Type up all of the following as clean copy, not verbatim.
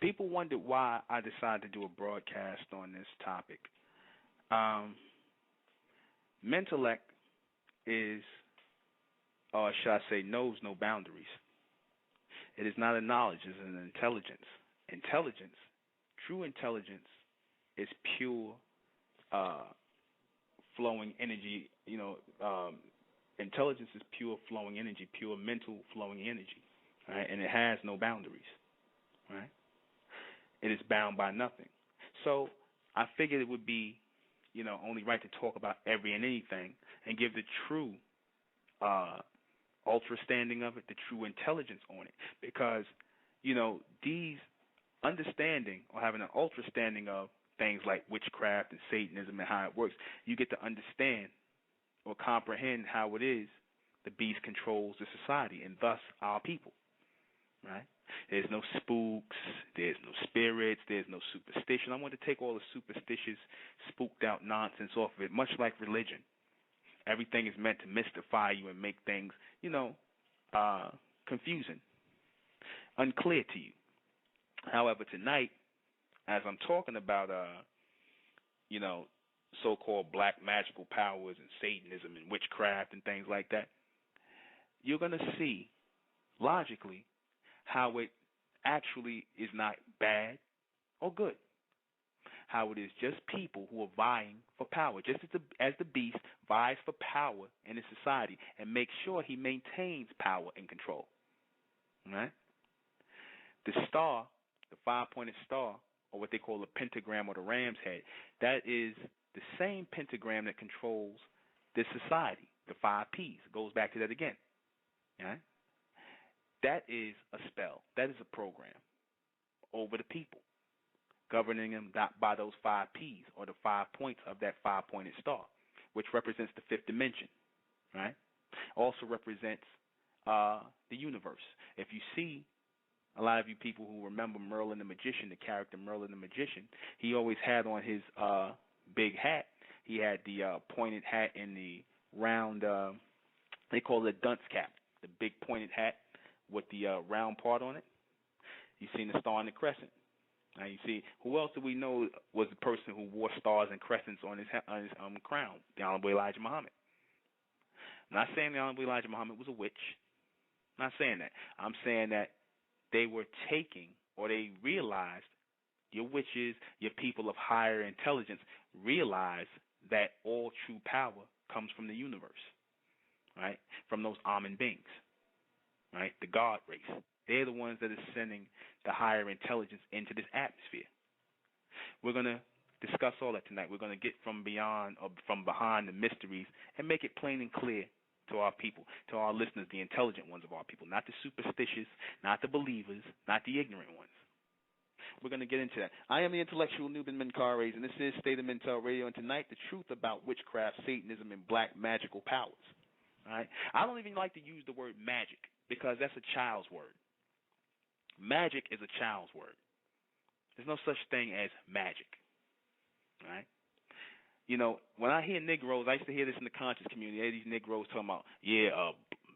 People wondered why I decided to do a broadcast on this topic. Um, Mentellect is, or should I say, knows no boundaries. It is not a knowledge, it is an intelligence. Intelligence, true intelligence, is pure flowing energy. Intelligence is pure flowing energy, pure mental flowing energy, right? And it has no boundaries, right? It is bound by nothing. So I figured it would be, only right to talk about every and anything and give the true ultra standing of it, the true intelligence on it. Because, these understanding or having an ultra standing of things like witchcraft and Satanism and how it works, you get to understand or comprehend how it is the beast controls the society and thus our people, right? There's no spooks, there's no spirits, there's no superstition. I want to take all the superstitious, spooked out nonsense off of it, much like religion. Everything is meant to mystify you and make things, confusing, unclear to you. However, tonight, as I'm talking about, so-called black magical powers and Satanism and witchcraft and things like that, you're going to see, logically, how it actually is not bad or good. How it is just people who are vying for power, just as the beast vies for power in his society and makes sure he maintains power and control. Right? The star, the five-pointed star, or what they call the pentagram or the ram's head, that is the same pentagram that controls this society, the 5 P's. It goes back to that again. Right? That is a spell. That is a program over the people, governing them by those 5 P's or the 5 points of that 5-pointed star, which represents the 5th dimension, right? Also represents the universe. If you see a lot of you people who remember Merlin the Magician, the character Merlin the Magician, he always had on his big hat. He had the pointed hat and the round, they call it a dunce cap, the big pointed hat with the round part on it. You've seen the star and the crescent. Now you see, who else do we know was the person who wore stars and crescents on his crown? The Honorable Elijah Muhammad. I'm not saying the Honorable Elijah Muhammad was a witch. I'm not saying that. I'm saying that they were taking, or they realized, your witches, your people of higher intelligence, realize that all true power comes from the universe, right? From those Amen beings, right? The God race. They're the ones that are sending the higher intelligence into this atmosphere. We're going to discuss all that tonight. We're going to get from beyond or from behind the mysteries and make it plain and clear to our people, to our listeners, the intelligent ones of our people, not the superstitious, not the believers, not the ignorant ones. We're going to get into that. I am the intellectual Nuben Menkares, and this is State of Mental Radio, and tonight the truth about witchcraft, Satanism, and black magical powers. All right? I don't even like to use the word magic because that's a child's word. Magic is a child's word. There's no such thing as magic. All right? When I hear Negroes, I used to hear this in the conscious community. I hear these Negroes talking about,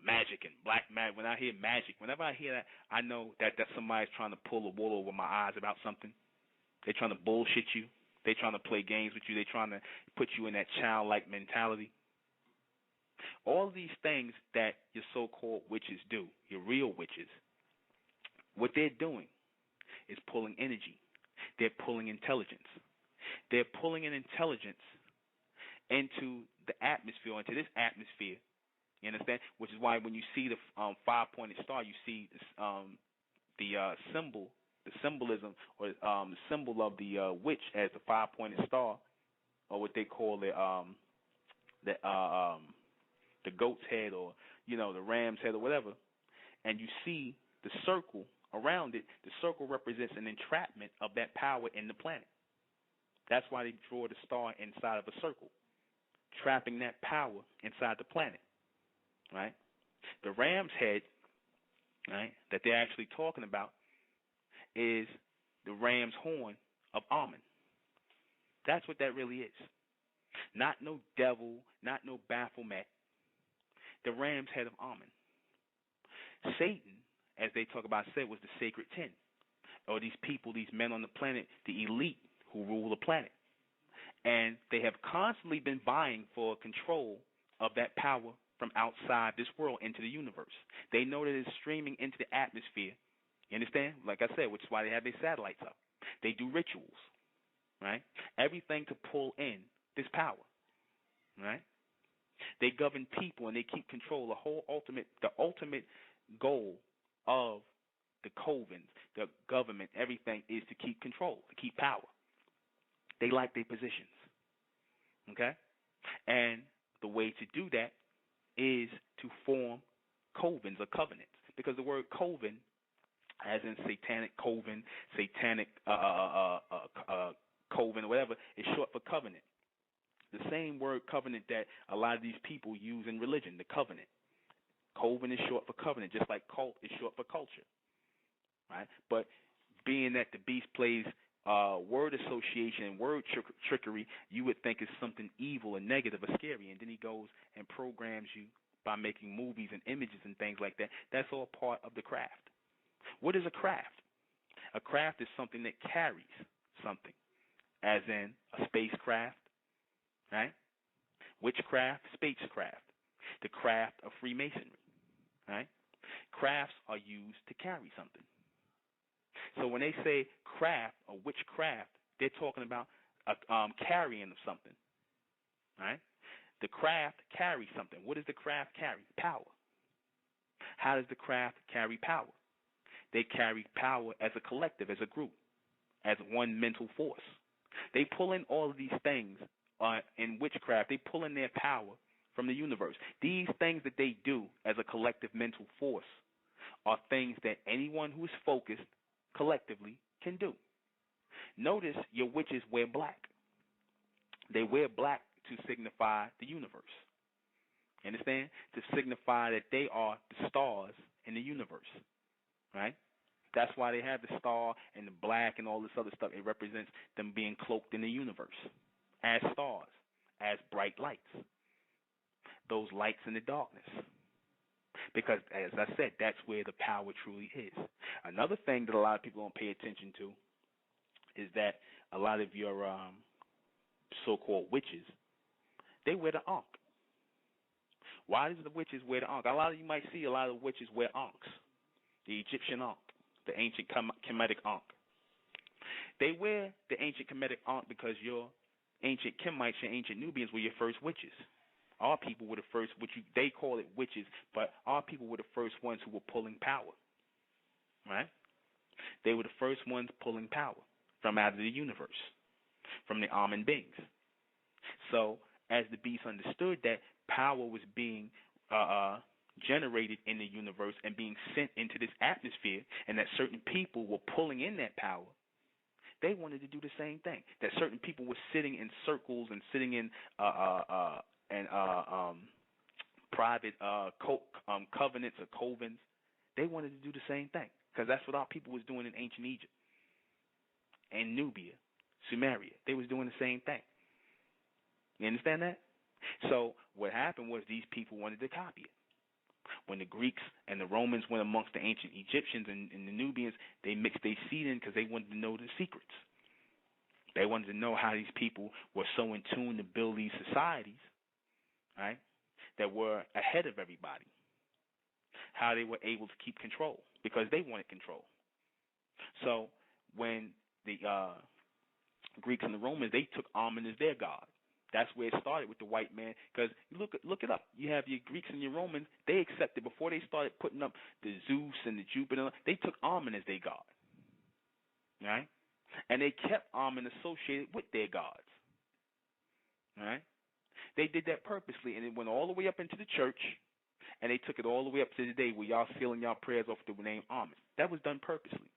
magic and black magic. When I hear magic, whenever I hear that, I know that somebody's trying to pull the wool over my eyes about something. They're trying to bullshit you. They're trying to play games with you. They're trying to put you in that childlike mentality. All of these things that your so-called witches do, your real witches, what they're doing is pulling energy. They're pulling intelligence. They're pulling an intelligence into the atmosphere, into this atmosphere. You understand? Which is why when you see the 5-pointed star, you see this, the symbolism, or the symbol of the witch as the 5-pointed star, or what they call the goat's head, or the ram's head, or whatever. And you see the circle around it. The circle represents an entrapment of that power in the planet. That's why they draw the star inside of a circle, trapping that power inside the planet. Right? The ram's head, right, that they're actually talking about is the ram's horn of Amen. That's what that really is. Not no devil, not no Baphomet. The ram's head of Amen. Satan, as they talk about, said, was the sacred 10. or these people, these men on the planet, the elite who rule the planet. And they have constantly been vying for control of that power from outside this world into the universe. They know that it's streaming into the atmosphere. You understand? Like I said, which is why they have their satellites up. They do rituals, right? Everything to pull in this power, right? They govern people and they keep control. The ultimate goal of the covens, the government, everything is to keep control, to keep power. They like their positions, okay? And the way to do that is to form covens or covenants, because the word coven, as in satanic coven, satanic coven, or whatever, is short for covenant. The same word covenant that a lot of these people use in religion, the covenant. Coven is short for covenant, just like cult is short for culture, right? But being that the beast plays word association and word trickery, you would think it's something evil and negative or scary, and then he goes and programs you by making movies and images and things like that. That's all part of the craft. What is a craft? A craft is something that carries something, as in a spacecraft, right? Witchcraft, spacecraft, the craft of Freemasonry, right? Crafts are used to carry something. So when they say craft or witchcraft, they're talking about a carrying of something, right? The craft carries something. What does the craft carry? Power. How does the craft carry power? They carry power as a collective, as a group, as one mental force. They pull in all of these things in witchcraft. They pull in their power from the universe. These things that they do as a collective mental force are things that anyone who is focused collectively can do. Notice your witches wear black. They wear black to signify the universe. Understand? To signify that they are the stars in the universe. Right? That's why they have the star and the black and all this other stuff. It represents them being cloaked in the universe as stars, as bright lights. Those lights in the darkness. Because, as I said, that's where the power truly is. Another thing that a lot of people don't pay attention to is that a lot of your so-called witches, they wear the ankh. Why do the witches wear the ankh? A lot of you might see a lot of witches wear ankhs. The Egyptian ankh, the ancient Kemetic ankh. They wear the ancient Kemetic ankh because your ancient Kemites, your ancient Nubians were your first witches. Our people were the first, they call it witches, but our people were the first ones who were pulling power, right? They were the first ones pulling power from out of the universe, from the almond beings. So as the beast understood that power was being generated in the universe and being sent into this atmosphere, and that certain people were pulling in that power, they wanted to do the same thing. That certain people were sitting in circles and sitting in private covenants or covens. They wanted to do the same thing because that's what our people was doing in ancient Egypt and Nubia, Sumeria. They was doing the same thing. You understand that? So what happened was these people wanted to copy it. When the Greeks and the Romans went amongst the ancient Egyptians and the Nubians, they mixed their seed in because they wanted to know the secrets. They wanted to know how these people were so in tune to build these societies, right, that were ahead of everybody. How they were able to keep control because they wanted control. So when the Greeks and the Romans, they took Amun as their god. That's where it started with the white man. Because look it up. You have your Greeks and your Romans. They accepted before they started putting up the Zeus and the Jupiter. They took Amun as their god, right? And they kept Amun associated with their gods, right? They did that purposely, and it went all the way up into the church, and they took it all the way up to the day where y'all sealing y'all prayers off the name Amun. That was done purposely.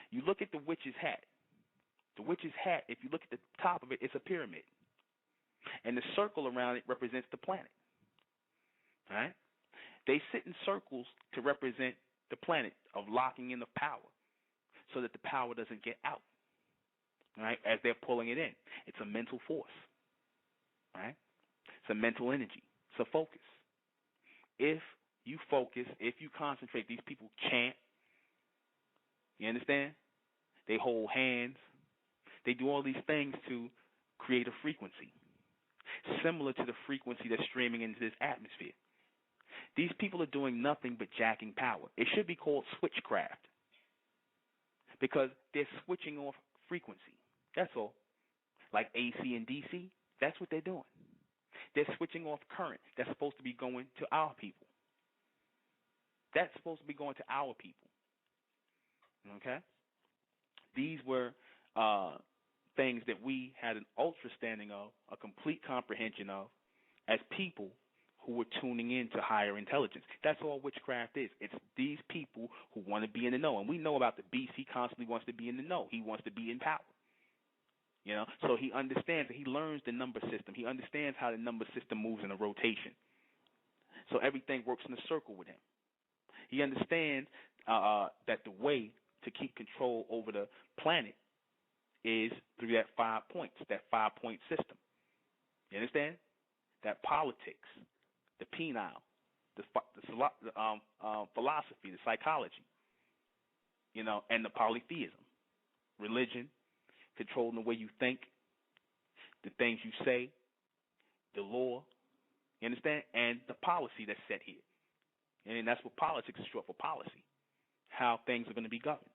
You look at the witch's hat. The witch's hat, if you look at the top of it, it's a pyramid. And the circle around it represents the planet. Right? They sit in circles to represent the planet of locking in the power so that the power doesn't get out. Right? As they're pulling it in. It's a mental force. Right? It's a mental energy. It's a focus. If you focus, if you concentrate, these people chant. You understand? They hold hands. They do all these things to create a frequency similar to the frequency that's streaming into this atmosphere. These people are doing nothing but jacking power. It should be called switchcraft because they're switching off frequency. That's all. Like AC and DC, that's what they're doing. They're switching off current that's supposed to be going to our people. That's supposed to be going to our people. Okay? These were things that we had an understanding of, a complete comprehension of, as people who were tuning in to higher intelligence. That's all witchcraft is. It's these people who want to be in the know. And we know about the beast. He constantly wants to be in the know. He wants to be in power. You know, so he understands it. He learns the number system. He understands how the number system moves in a rotation. So everything works in a circle with him. He understands that the way to keep control over the planet is through that 5 points, that 5-point system. You understand? That politics, the penile, the philosophy, the psychology, you know, and the polytheism, religion, controlling the way you think, the things you say, the law, you understand, and the policy that's set here. And that's what politics is short for, policy, how things are going to be governed.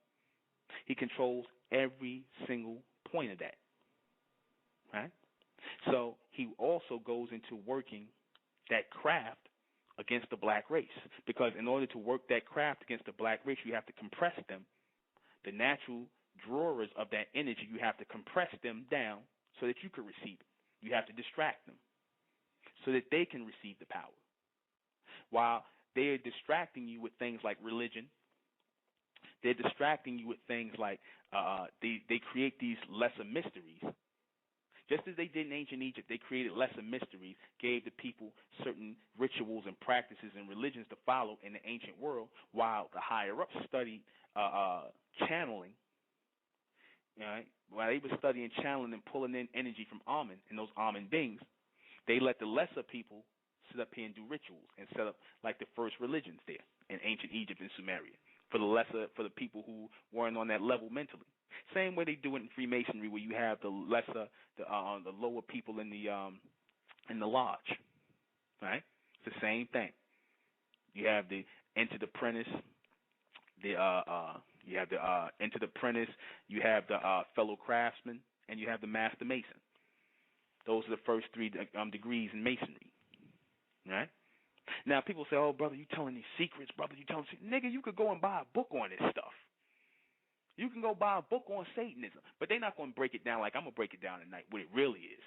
He controls every single point of that, right? So he also goes into working that craft against the black race, because in order to work that craft against the black race, you have to compress them. The natural drawers of that energy, you have to compress them down so that you can receive it. You have to distract them so that they can receive the power. While they are distracting you with things like religion, they're distracting you with things like they create these lesser mysteries. Just as they did in ancient Egypt, they created lesser mysteries, gave the people certain rituals and practices and religions to follow in the ancient world, while the higher-ups studied channeling. Right? While they were studying channeling and pulling in energy from Amen and those Amen beings, they let the lesser people sit up here and do rituals and set up like the first religions there in ancient Egypt and Sumeria for the people who weren't on that level mentally. Same way they do it in Freemasonry, where you have the lower people in the lodge, right? It's the same thing. You have the entered apprentice, you have the entered apprentice, you have the fellow craftsman, and you have the master mason. Those are the first three degrees in masonry, right? Now people say, "Oh, brother, you telling these secrets, brother? You telling nigga? You could go and buy a book on this stuff. You can go buy a book on Satanism, but they're not going to break it down like I'm going to break it down tonight, what it really is.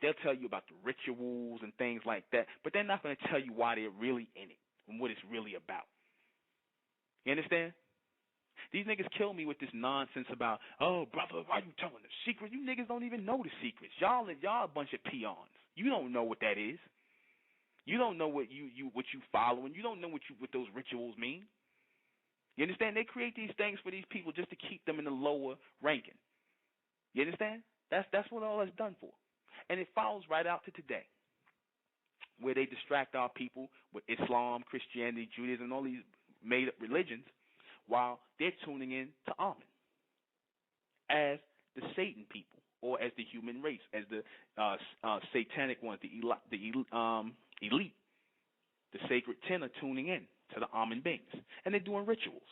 They'll tell you about the rituals and things like that, but they're not going to tell you why they're really in it and what it's really about. You understand? These niggas kill me with this nonsense about, oh, brother, why you telling the secret? You niggas don't even know the secrets. Y'all a bunch of peons. You don't know what that is. You don't know what you following. You don't know what those rituals mean. You understand? They create these things for these people just to keep them in the lower ranking. You understand? That's what all that's done for. And it follows right out to today, where they distract our people with Islam, Christianity, Judaism, and all these made-up religions, while they're tuning in to Amen as the Satan people, or as the human race, as the satanic ones, the elite. The sacred 10 are tuning in to the Amen beings, and they're doing rituals.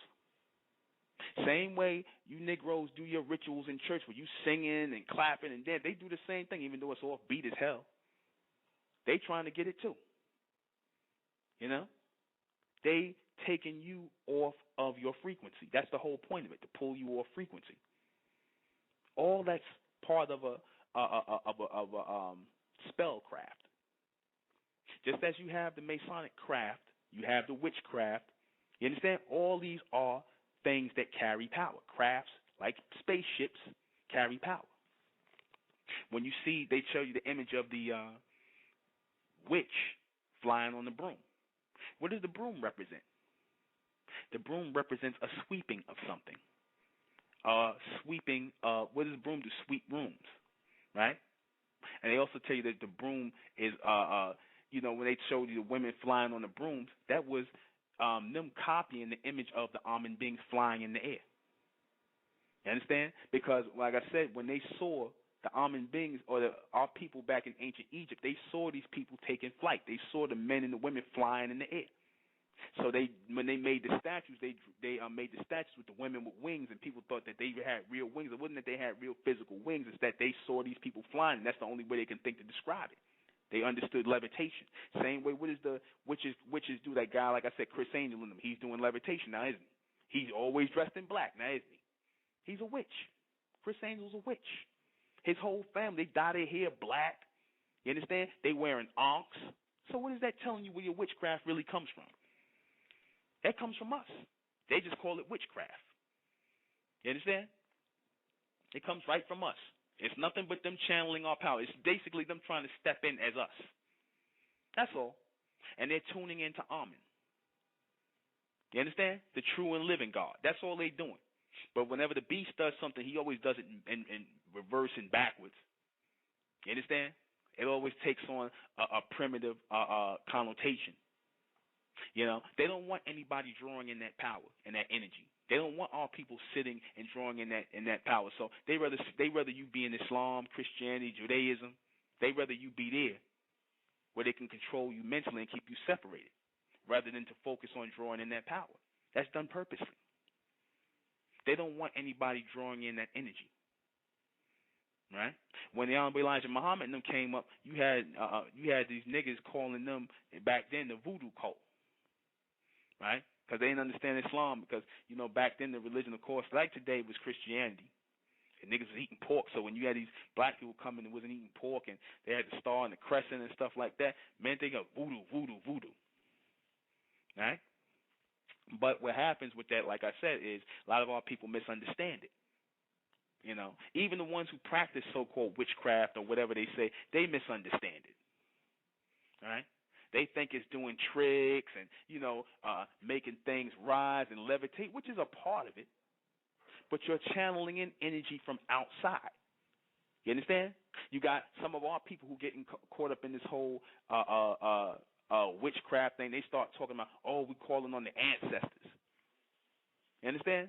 Same way you Negroes do your rituals in church where you singing and clapping and dance. They do the same thing, even though it's offbeat as hell. They trying to get it too. You know? They taking you off of your frequency. That's the whole point of it, to pull you off frequency. All that's part of a spellcraft. Just as you have the Masonic craft, you have the witchcraft. You understand? All these are things that carry power. Crafts, like spaceships, carry power. When you see, they show you the image of the witch flying on the broom. What does the broom represent? The broom represents a sweeping of something. What does the broom do? Sweep rooms, right? And they also tell you that the broom is, when they showed you the women flying on the brooms, that was them copying the image of the Amen beings flying in the air. You understand? Because, like I said, when they saw the Amun beings or our people back in ancient Egypt, they saw these people taking flight. They saw the men and the women flying in the air. So when they made the statues, they made the statues with the women with wings, and people thought that they had real wings. It wasn't that they had real physical wings; it's that they saw these people flying. And that's the only way they can think to describe it. They understood levitation. Same way, what is the witches do? That guy, like I said, Chris Angel in them. He's doing levitation now, isn't he? He's always dressed in black now, isn't he? He's a witch. Chris Angel's a witch. His whole family, they dye their hair black. You understand? They wearing ankhs. So what is that telling you where your witchcraft really comes from? That comes from us. They just call it witchcraft. You understand? It comes right from us. It's nothing but them channeling our power. It's basically them trying to step in as us. That's all. And they're tuning into Amun. You understand? The true and living God. That's all they're doing. But whenever the beast does something, he always does it in reverse and backwards. You understand? It always takes on a primitive connotation. You know, they don't want anybody drawing in that power and that energy. They don't want our people sitting and drawing in that power. So they rather you be in Islam, Christianity, Judaism. They rather you be there where they can control you mentally and keep you separated, rather than to focus on drawing in that power. That's done purposely. They don't want anybody drawing in that energy. Right? When the Honorable Elijah Muhammad and them came up, you had these niggas calling them back then the voodoo cult. Right? Because they didn't understand Islam. Because, you know, back then the religion, of course, like today, was Christianity. And niggas was eating pork. So when you had these black people coming and wasn't eating pork, and they had the star and the crescent and stuff like that, man, they go voodoo, voodoo, voodoo. Right? But what happens with that, like I said, is a lot of our people misunderstand it. You know, even the ones who practice so-called witchcraft or whatever they say, they misunderstand it. All right? They think it's doing tricks and, you know, making things rise and levitate, which is a part of it. But you're channeling in energy from outside. You understand? You got some of our people who getting caught up in this whole witchcraft thing. They start talking about, oh, we're calling on the ancestors. You understand?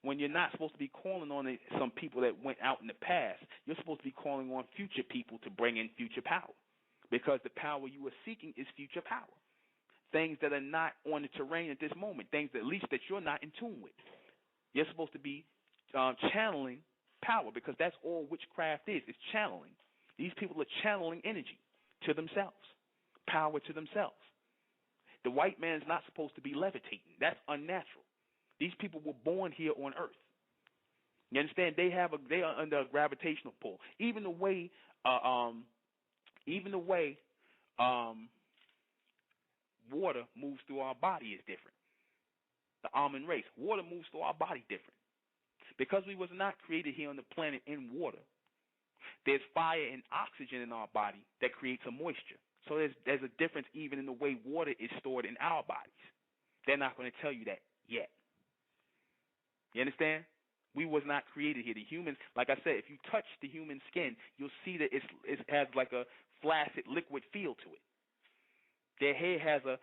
When you're not supposed to be calling on some people that went out in the past, you're supposed to be calling on future people to bring in future power. Because the power you are seeking is future power. Things that are not on the terrain at this moment, things that at least that you're not in tune with. You're supposed to be channeling power, because that's all witchcraft is. It's channeling. These people are channeling energy to themselves, power to themselves. The white man's not supposed to be levitating. That's unnatural. These people were born here on Earth. You understand? They are under a gravitational pull. Even the way water moves through our body is different. The almond race, water moves through our body different. Because we was not created here on the planet in water, there's fire and oxygen in our body that creates a moisture. So there's a difference even in the way water is stored in our bodies. They're not going to tell you that yet. You understand? We was not created here. The humans, like I said, if you touch the human skin, you'll see that it has like a flaccid liquid feel to it. Their hair has a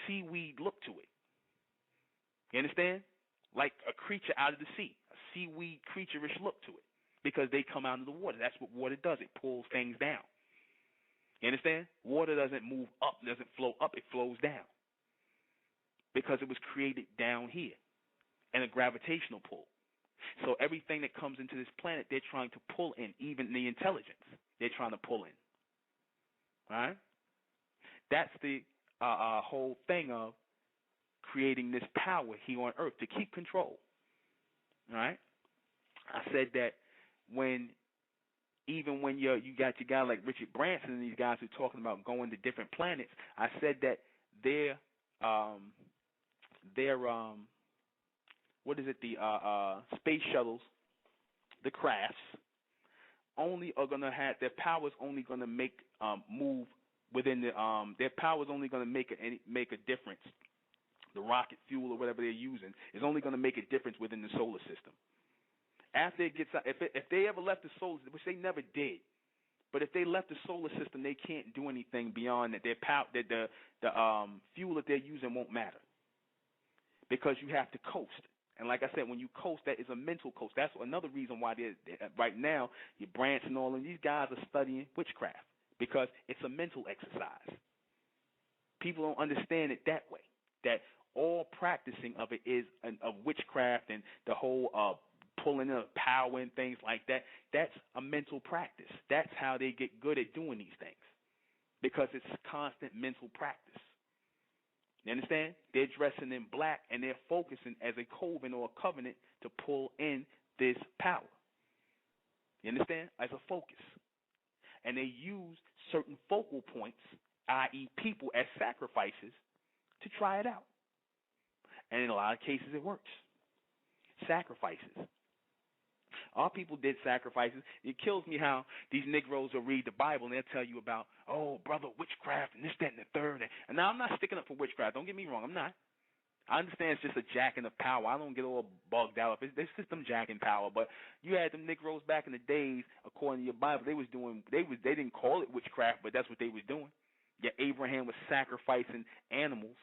seaweed look to it. You understand? Like a creature out of the sea, a seaweed creature-ish look to it, because they come out of the water. That's what water does. It pulls things down. You understand? Water doesn't move up, doesn't flow up. It flows down because it was created down here in a gravitational pull. So everything that comes into this planet, they're trying to pull in, even the intelligence. They're trying to pull in. All right? That's the whole thing of creating this power here on Earth to keep control. All right? I said that even when you got your guy like Richard Branson and these guys who are talking about going to different planets, I said that their space shuttles, the crafts, only are gonna have their power's only gonna make move within their power's only gonna make a difference. The rocket fuel or whatever they're using is only gonna make a difference within the solar system. After it gets out, if they ever left the solar system, which they never did, but if they left the solar system, they can't do anything beyond that. Their power, that the fuel that they're using won't matter, because you have to coast. And like I said, when you coach, that is a mental coach. That's another reason why right now, your Branch and all of these guys are studying witchcraft, because it's a mental exercise. People don't understand it that way, that all practicing of it is of witchcraft and the whole pulling of power and things like that. That's a mental practice. That's how they get good at doing these things, because it's constant mental practice. You understand? They're dressing in black and they're focusing as a coven or a covenant to pull in this power. You understand? As a focus. And they use certain focal points, i.e. people, as sacrifices to try it out. And in a lot of cases it works. Sacrifices. Our people did sacrifices. It kills me how these Negroes will read the Bible and they'll tell you about, oh, brother, witchcraft and this, that, and the third. And now I'm not sticking up for witchcraft. Don't get me wrong. I'm not. I understand it's just a jacking of power. I don't get all bugged out. It's just them jacking power. But you had them Negroes back in the days, according to your Bible, they didn't call it witchcraft, but that's what they was doing. Yet Abraham was sacrificing animals.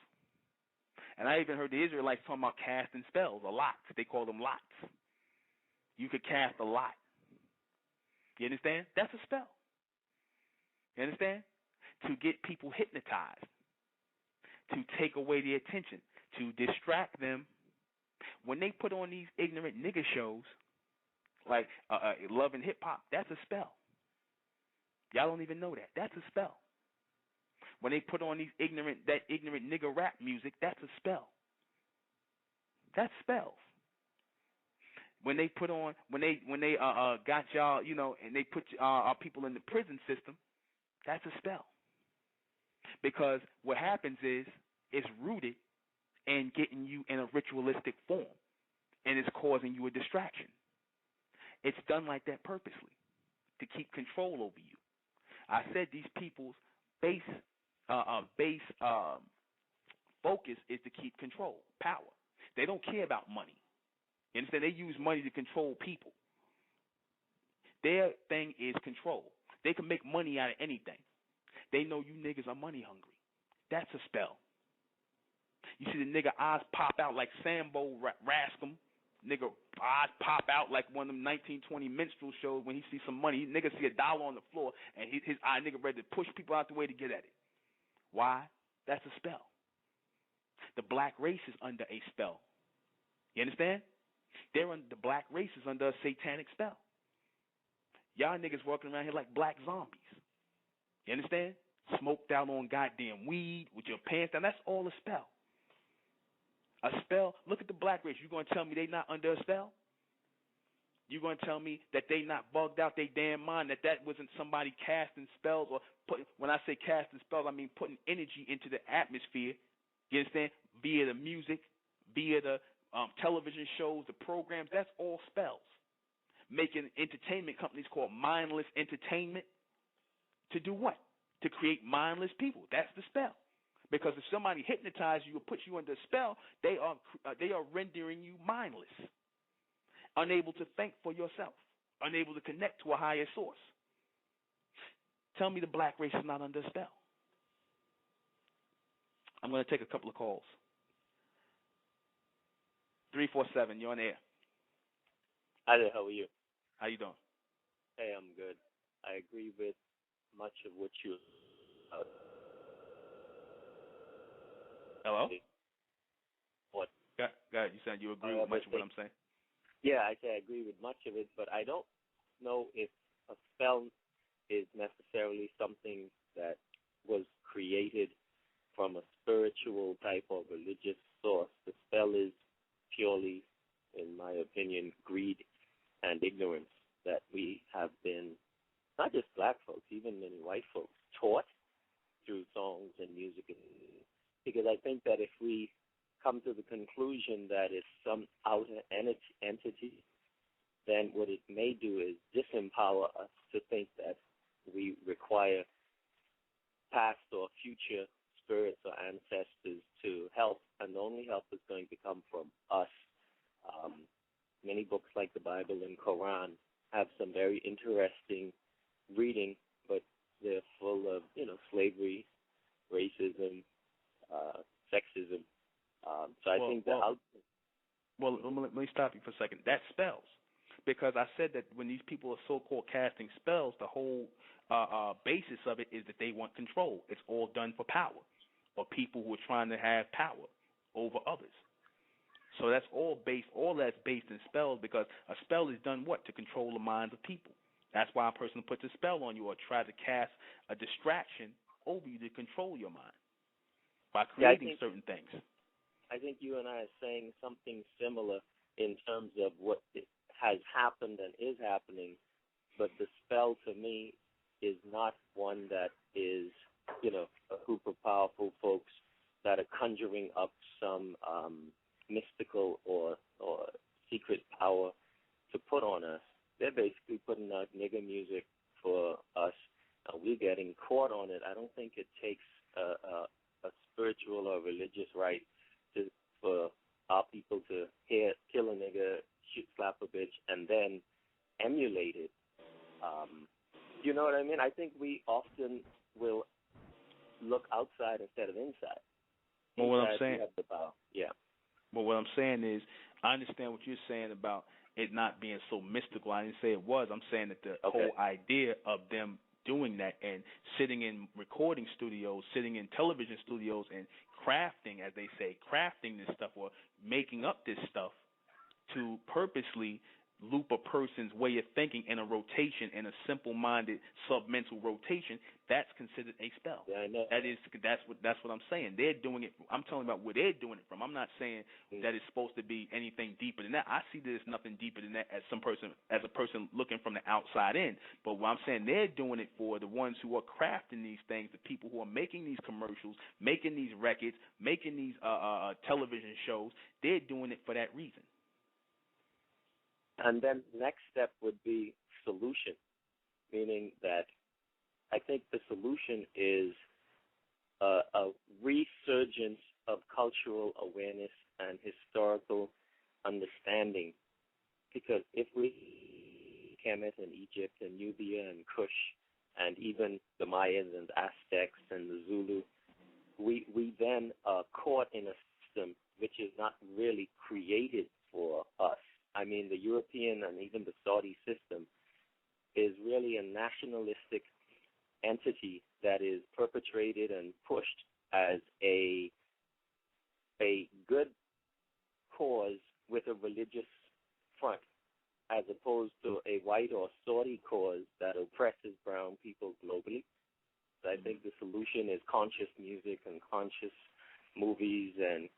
And I even heard the Israelites talking about casting spells, or lots. They call them lots. You could cast a lot. You understand? That's a spell. You understand? To get people hypnotized, to take away their attention, to distract them. When they put on these ignorant nigger shows, like Love and Hip Hop, that's a spell. Y'all don't even know that. That's a spell. When they put on ignorant nigger rap music, that's a spell. That's spells. When they got y'all, and they put our people in the prison system, that's a spell. Because what happens is it's rooted in getting you in a ritualistic form, and it's causing you a distraction. It's done like that purposely to keep control over you. I said these people's base focus is to keep control, power. They don't care about money. Instead, they use money to control people. Their thing is control. They can make money out of anything. They know you niggas are money hungry. That's a spell. You see the nigga eyes pop out like Sambo Rascom. Nigga eyes pop out like one of them 1920 minstrel shows when he sees some money. Nigga see $1 on the floor and his eye nigga ready to push people out the way to get at it. Why? That's a spell. The black race is under a spell. You understand? The black race is under a satanic spell. Y'all niggas walking around here like black zombies. You understand? Smoked out on goddamn weed with your pants down. That's all a spell. A spell. Look at the black race. You going to tell me they not under a spell? You going to tell me that they not bugged out their damn mind, that wasn't somebody casting spells, or when I say casting spells, I mean putting energy into the atmosphere. You understand? Via the music, via the television shows, the programs, that's all spells. Making entertainment companies called mindless entertainment to do what? To create mindless people. That's the spell. Because if somebody hypnotizes you or puts you under a spell, they are rendering you mindless, unable to think for yourself, unable to connect to a higher source. Tell me the black race is not under a spell. I'm going to take a couple of calls. 347, you're on air. Hi there, how are you? How you doing? Hey, I'm good. I agree with much of what you... Hello? What? Go ahead. You said you agree with much of what I'm saying? Yeah, I say I agree with much of it, but I don't know if a spell is necessarily something that was created from a spiritual type or religious source. The spell is purely, in my opinion, greed and ignorance that we have been, not just black folks, even many white folks, taught through songs and music. Because I think that if we come to the conclusion that it's some outer entity, then what it may do is disempower us to think that we require past or future spirits or ancestors to help, and the only help is going to come from us. Many books like the Bible and Quran have some very interesting reading, but they're full of, slavery, racism, sexism. So I think Well, let me stop you for a second. That's spells, because I said that when these people are so-called casting spells, the whole basis of it is that they want control. It's all done for power, or people who are trying to have power over others. So that's all based. All that's based in spells, because a spell is done what, to control the minds of people. That's why a person puts a spell on you or tries to cast a distraction over you to control your mind by creating certain things. I think you and I are saying something similar in terms of what has happened and is happening, but the spell to me is not one that is, a group of powerful folks that are conjuring up some mystical or secret power to put on us. They're basically putting out nigger music for us, and we're getting caught on it. I don't think it takes a spiritual or religious right for our people to kill a nigger, slap a bitch, and then emulate it. You know what I mean? I think we often will look outside instead of inside. Well, what I'm saying, have the power. Yeah. Well, what I'm saying is, I understand what you're saying about it not being so mystical. I didn't say it was. I'm saying that the whole idea of them doing that and sitting in recording studios, sitting in television studios, and crafting, as they say, crafting this stuff or making up this stuff to purposely loop a person's way of thinking in a rotation, in a simple-minded submental rotation, that's considered a spell. Yeah, I know. That's what I'm saying. They're doing it. I'm telling about where they're doing it from. I'm not saying that it's supposed to be anything deeper than that. I see there's nothing deeper than that as a person looking from the outside in. But what I'm saying, they're doing it for the ones who are crafting these things, the people who are making these commercials, making these records, making these television shows. They're doing it for that reason. And then the next step would be solution, meaning that I think the solution is a resurgence of cultural awareness and historical understanding. Because if we Kemet and Egypt and Nubia and Kush and even the Mayans and Aztecs and the Zulu, we then are caught in a system which is not really created for us. I mean, the European and even the Saudi system is really a nationalistic entity that is perpetrated and pushed as a good cause with a religious front, as opposed to a white or Saudi cause that oppresses brown people globally. So I think the solution is conscious music and conscious movies and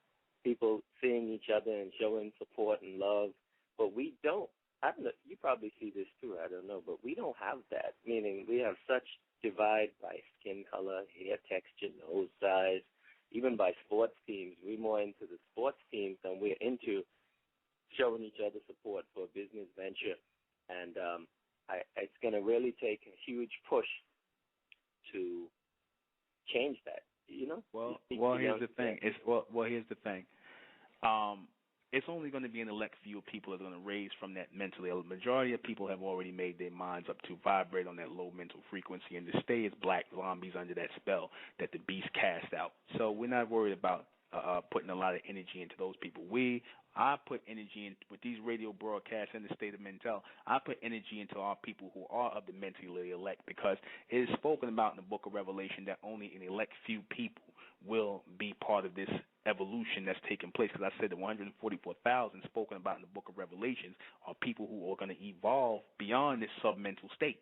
people seeing each other and showing support and love. But we don't. I don't know, you probably see this too, I don't know, but we don't have that, meaning we have such divide by skin color, hair texture, nose size, even by sports teams. We're more into the sports teams than we're into showing each other support for a business venture. And it's going to really take a huge push to change that, Well, here's the thing. Here's the thing. It's only going to be an elect few people that are going to raise from that mentally. A majority of people have already made their minds up to vibrate on that low mental frequency and to stay as black zombies under that spell that the beast cast out. So we're not worried about putting a lot of energy into those people. I put energy in with these radio broadcasts in the state of mental. I put energy into our people who are of the mentally elect, because it is spoken about in the book of Revelation that only an elect few people will be part of this evolution that's taking place. Because I said the 144,000 spoken about in the book of Revelations are people who are going to evolve beyond this submental state.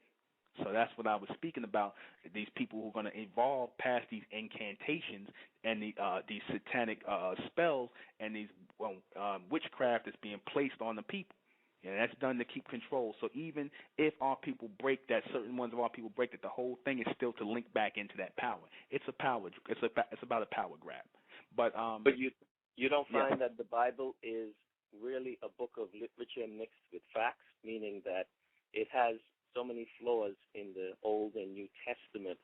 So that's what I was speaking about, these people who are going to evolve past these incantations and these satanic spells and these witchcraft that's being placed on the people. And that's done to keep control. So even if our people break that, certain ones of our people break that, the whole thing is still to link back into that power. It's a power. It's about a power grab. But you don't find that the Bible is really a book of literature mixed with facts, meaning that it has so many flaws in the Old and New Testament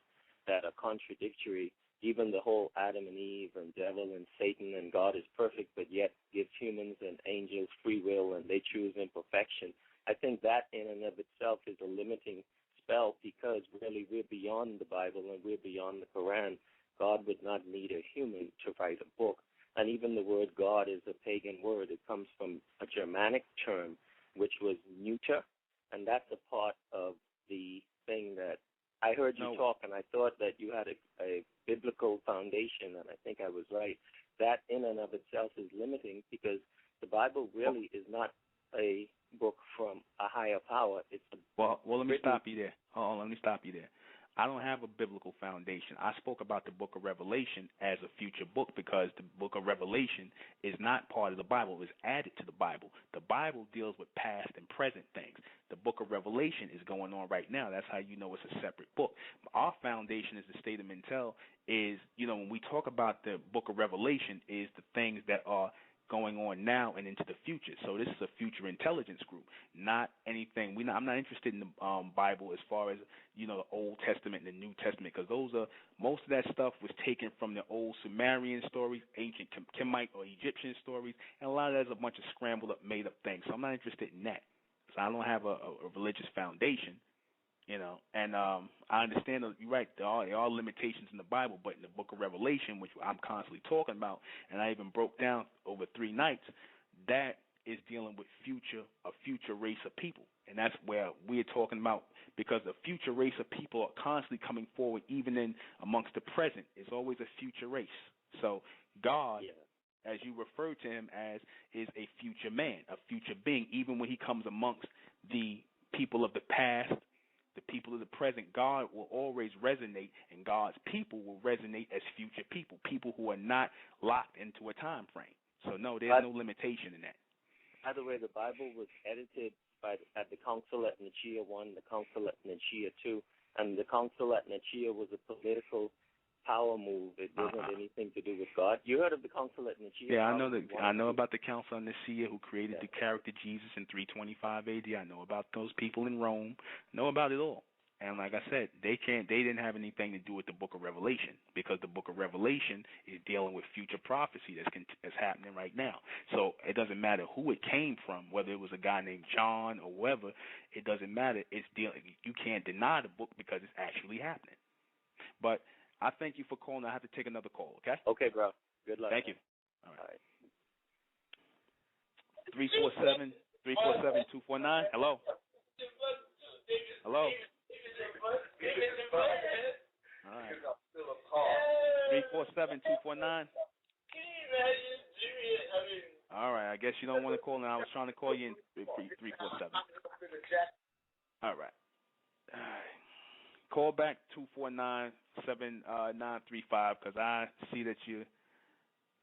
that are contradictory. Even the whole Adam and Eve and devil and Satan and God is perfect, but yet gives humans and angels free will and they choose imperfection. I think that in and of itself is a limiting spell, because really we're beyond the Bible and we're beyond the Quran. God would not need a human to write a book. And even the word God is a pagan word. It comes from a Germanic term, which was neuter, and that's a part of the thing that I heard you talk, and I thought that you had a biblical foundation, and I think I was right. That in and of itself is limiting, because the Bible really is not a book from a higher power. It's a well, let me stop you there. Hold on, let me stop you there. I don't have a biblical foundation. I spoke about the book of Revelation as a future book because the book of Revelation is not part of the Bible. It was added to the Bible. The Bible deals with past and present things. The book of Revelation is going on right now. That's how you know it's a separate book. Our foundation as the state of Mentel is, when we talk about the book of Revelation, is the things that are going on now and into the future. So this is a future intelligence group, not anything. I'm not interested in the Bible as far as the Old Testament and the New Testament, because most of that stuff was taken from the old Sumerian stories, ancient Kemite or Egyptian stories, and a lot of that is a bunch of scrambled up, made up things. So I'm not interested in that. So I don't have a religious foundation. And I understand that you're right. There are limitations in the Bible, but in the book of Revelation, which I'm constantly talking about, and I even broke down over 3 nights, that is dealing with a future race of people. And that's where we're talking about, because the future race of people are constantly coming forward, even in amongst the present. It's always a future race. So God, as you refer to him as, is a future man, a future being. Even when he comes amongst the people of the past, the people of the present, God will always resonate, and God's people will resonate as future people who are not locked into a time frame. So, no, there's no limitation in that. By the way, the Bible was edited at the Council at Nicaea I, the Council at Nicaea II, and the Council at Nicaea was a political power move. It wasn't anything to do with God. You heard of the Council at Nicaea? Yeah, I know about the Council at Nicaea, who created the character Jesus in 325 AD. I know about those people in Rome. I know about it all. And like I said, they didn't have anything to do with the book of Revelation, because the book of Revelation is dealing with future prophecy that's happening right now. So it doesn't matter who it came from, whether it was a guy named John or whoever. It doesn't matter. You can't deny the book because it's actually happening. But I thank you for calling. I have to take another call, okay? Okay, bro. Good luck. Thank you. All right. 347-249. Hello. Hello. All right. 347-249. All right. I guess you don't want to call now. I was trying to call you in 347. All right. Call back 249-7935, because I see that you're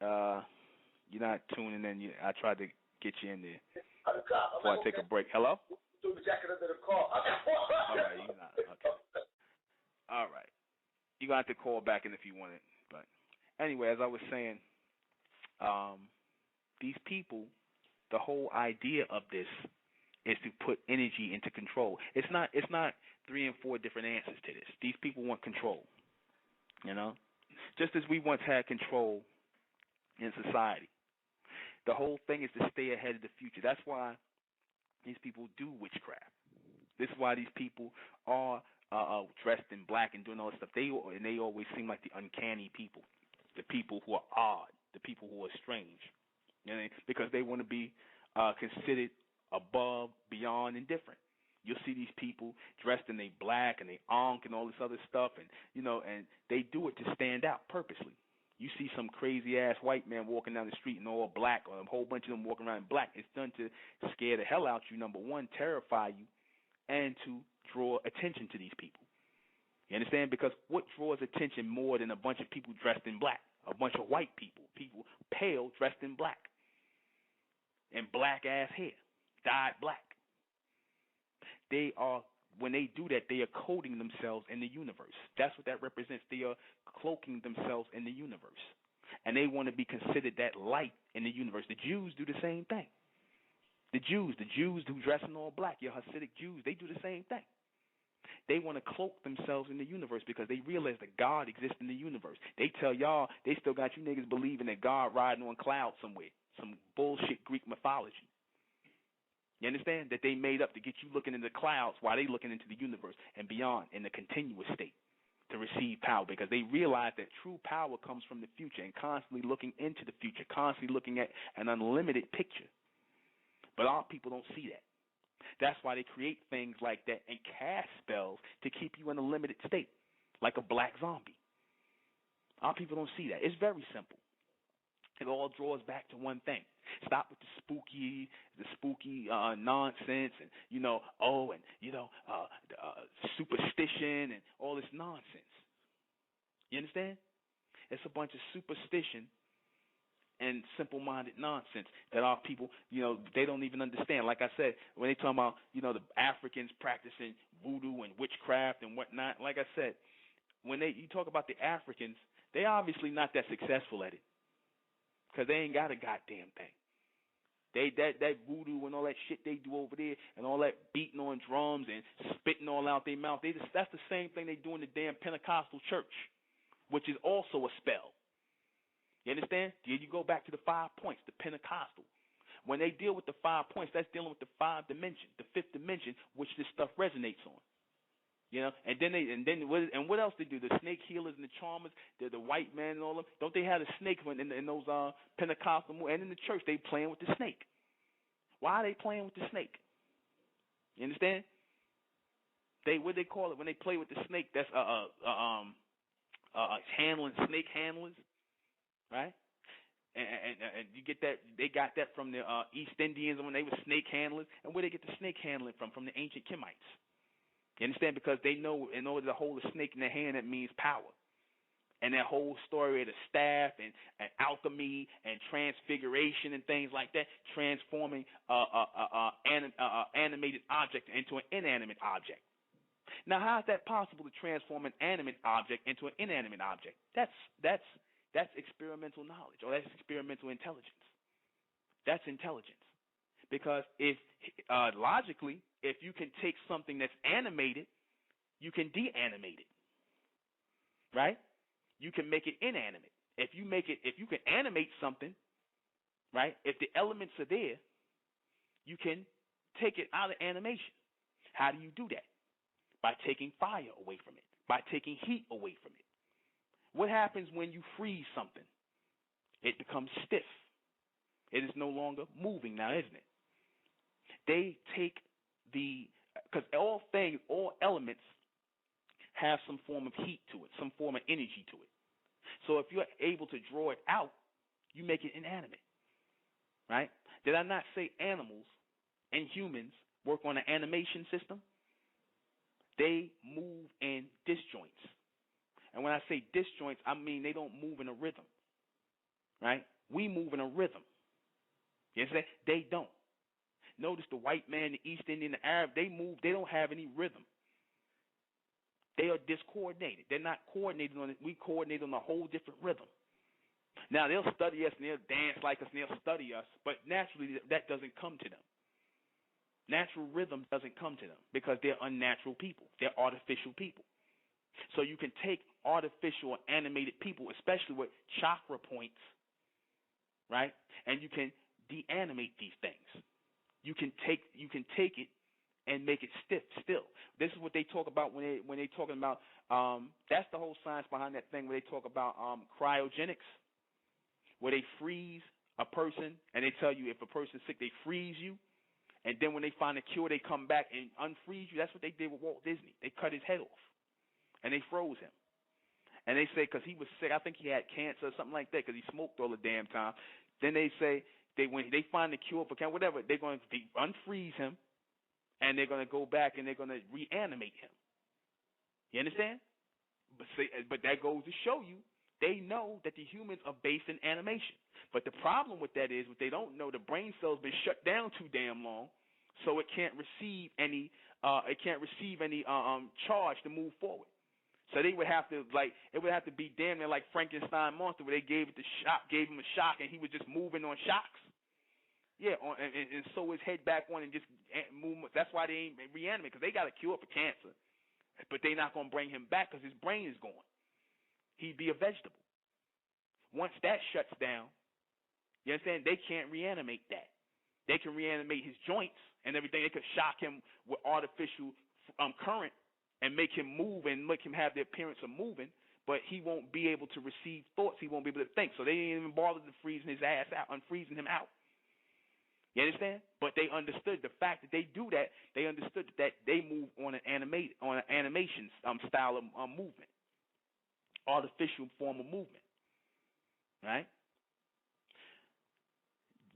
not tuning in. I tried to get you in there before I take a break. Hello? All right, you're not. Okay. All right. You're going to have to call back in if you want it. But anyway, as I was saying, these people, the whole idea of this is to put energy into control. It's not 3 and 4 different answers to this. These people want control, just as we once had control in society. The whole thing is to stay ahead of the future. That's why these people do witchcraft. This is why these people are dressed in black and doing all this stuff. They always seem like the uncanny people, the people who are odd, the people who are strange, because they want to be considered above, beyond, and different. You'll see these people dressed in they black and they ankh and all this other stuff, and and they do it to stand out purposely. You see some crazy-ass white man walking down the street in all black, or a whole bunch of them walking around in black. It's done to scare the hell out you, number one, terrify you, and to draw attention to these people. You understand? Because what draws attention more than a bunch of people dressed in black? A bunch of white people pale, dressed in black, and black-ass hair, dyed black. When they do that, they are coding themselves in the universe. That's what that represents. They are cloaking themselves in the universe. And they want to be considered that light in the universe. The Jews do the same thing. The Jews who dress in all black, your Hasidic Jews, they do the same thing. They want to cloak themselves in the universe because they realize that God exists in the universe. They tell y'all, they still got you niggas believing that God riding on clouds somewhere, some bullshit Greek mythology. You understand? That they made up to get you looking into the clouds while they looking into the universe and beyond in the continuous state. to receive power, because they realize that true power comes from the future and constantly looking into the future, constantly looking at an unlimited picture. But our people don't see that. That's why they create things like that and cast spells to keep you in a limited state, like a black zombie. Our people don't see that. It's very simple. It all draws back to one thing. Stop with the spooky nonsense, and superstition and all this nonsense. You understand? It's a bunch of superstition and simple-minded nonsense that our people, they don't even understand. Like I said, when they talk about, the Africans practicing voodoo and witchcraft and whatnot, like I said, when you talk about the Africans, they obviously not that successful at it, because they ain't got a goddamn thing. That voodoo and all that shit they do over there, and all that beating on drums and spitting all out their mouth, that's the same thing they do in the damn Pentecostal church, which is also a spell. You understand? You go back to the 5 points, the Pentecostal. When they deal with the 5 points, that's dealing with the 5 dimension, the 5th dimension, which this stuff resonates on. And what else they do? The snake healers and the charmers, the white man and all them. Don't they have the snake in those Pentecostal movies? And in the church, they playing with the snake. Why are they playing with the snake? You understand? What they call it when they play with the snake? That's handling, snake handlers, right? And you get that. They got that from the East Indians when they were snake handlers. And where they get the snake handling from the ancient Kemites. You understand? Because they know in order to hold a snake in their hand, that means power. And that whole story of the staff and alchemy and transfiguration and things like that, transforming animated object into an inanimate object. Now, how is that possible to transform an animate object into an inanimate object? That's experimental knowledge, or that's experimental intelligence. That's intelligence. Because if logically, if you can take something that's animated, you can deanimate it, right? You can make it inanimate. If you can animate something, right? If the elements are there, you can take it out of animation. How do you do that? By taking fire away from it, by taking heat away from it. What happens when you freeze something? It becomes stiff. It is no longer moving now, isn't it? They take because all elements have some form of heat to it, some form of energy to it. So if you're able to draw it out, you make it inanimate, right? Did I not say animals and humans work on an animation system? They move in disjoints. And when I say disjoints, I mean they don't move in a rhythm, right? We move in a rhythm. You understand? They don't. Notice the white man, the East Indian, the Arab, they move, they don't have any rhythm. They are discoordinated. They're not coordinated on it. We coordinate on a whole different rhythm. Now, they'll study us and they'll dance like us and they'll study us, but naturally that doesn't come to them. Natural rhythm doesn't come to them because they're unnatural people. They're artificial people. So you can take artificial or animated people, especially with chakra points, right? And you can deanimate these things. You can take it and make it still. This is what they talk about when they talking about. That's the whole science behind that thing where they talk about cryogenics, where they freeze a person and they tell you if a person's sick, they freeze you, and then when they find a cure, they come back and unfreeze you. That's what they did with Walt Disney. They cut his head off and they froze him. And they say because he was sick, I think he had cancer or something like that because he smoked all the damn time. Then they say when they find the cure for cancer, whatever, they're going to unfreeze him, and they're going to go back and they're going to reanimate him. You understand? But that goes to show you they know that the humans are based in animation. But the problem with that is what they don't know, the brain cell's been shut down too damn long, so it can't receive any charge to move forward. So they would have to it would have to be damn near like Frankenstein monster where they gave him a shock and he was just moving on shocks. Yeah, and sew his head back on and just move. That's why they ain't reanimate, because they got a cure for cancer, but they're not going to bring him back because his brain is gone. He'd be a vegetable. Once that shuts down, you understand, they can't reanimate that. They can reanimate his joints and everything. They could shock him with artificial current and make him move and make him have the appearance of moving, but he won't be able to receive thoughts. He won't be able to think. So they didn't even bother to freezing his ass out, unfreezing him out. You understand? But they understood the fact that they do that. They understood that they move on an animation style of movement, artificial form of movement, right?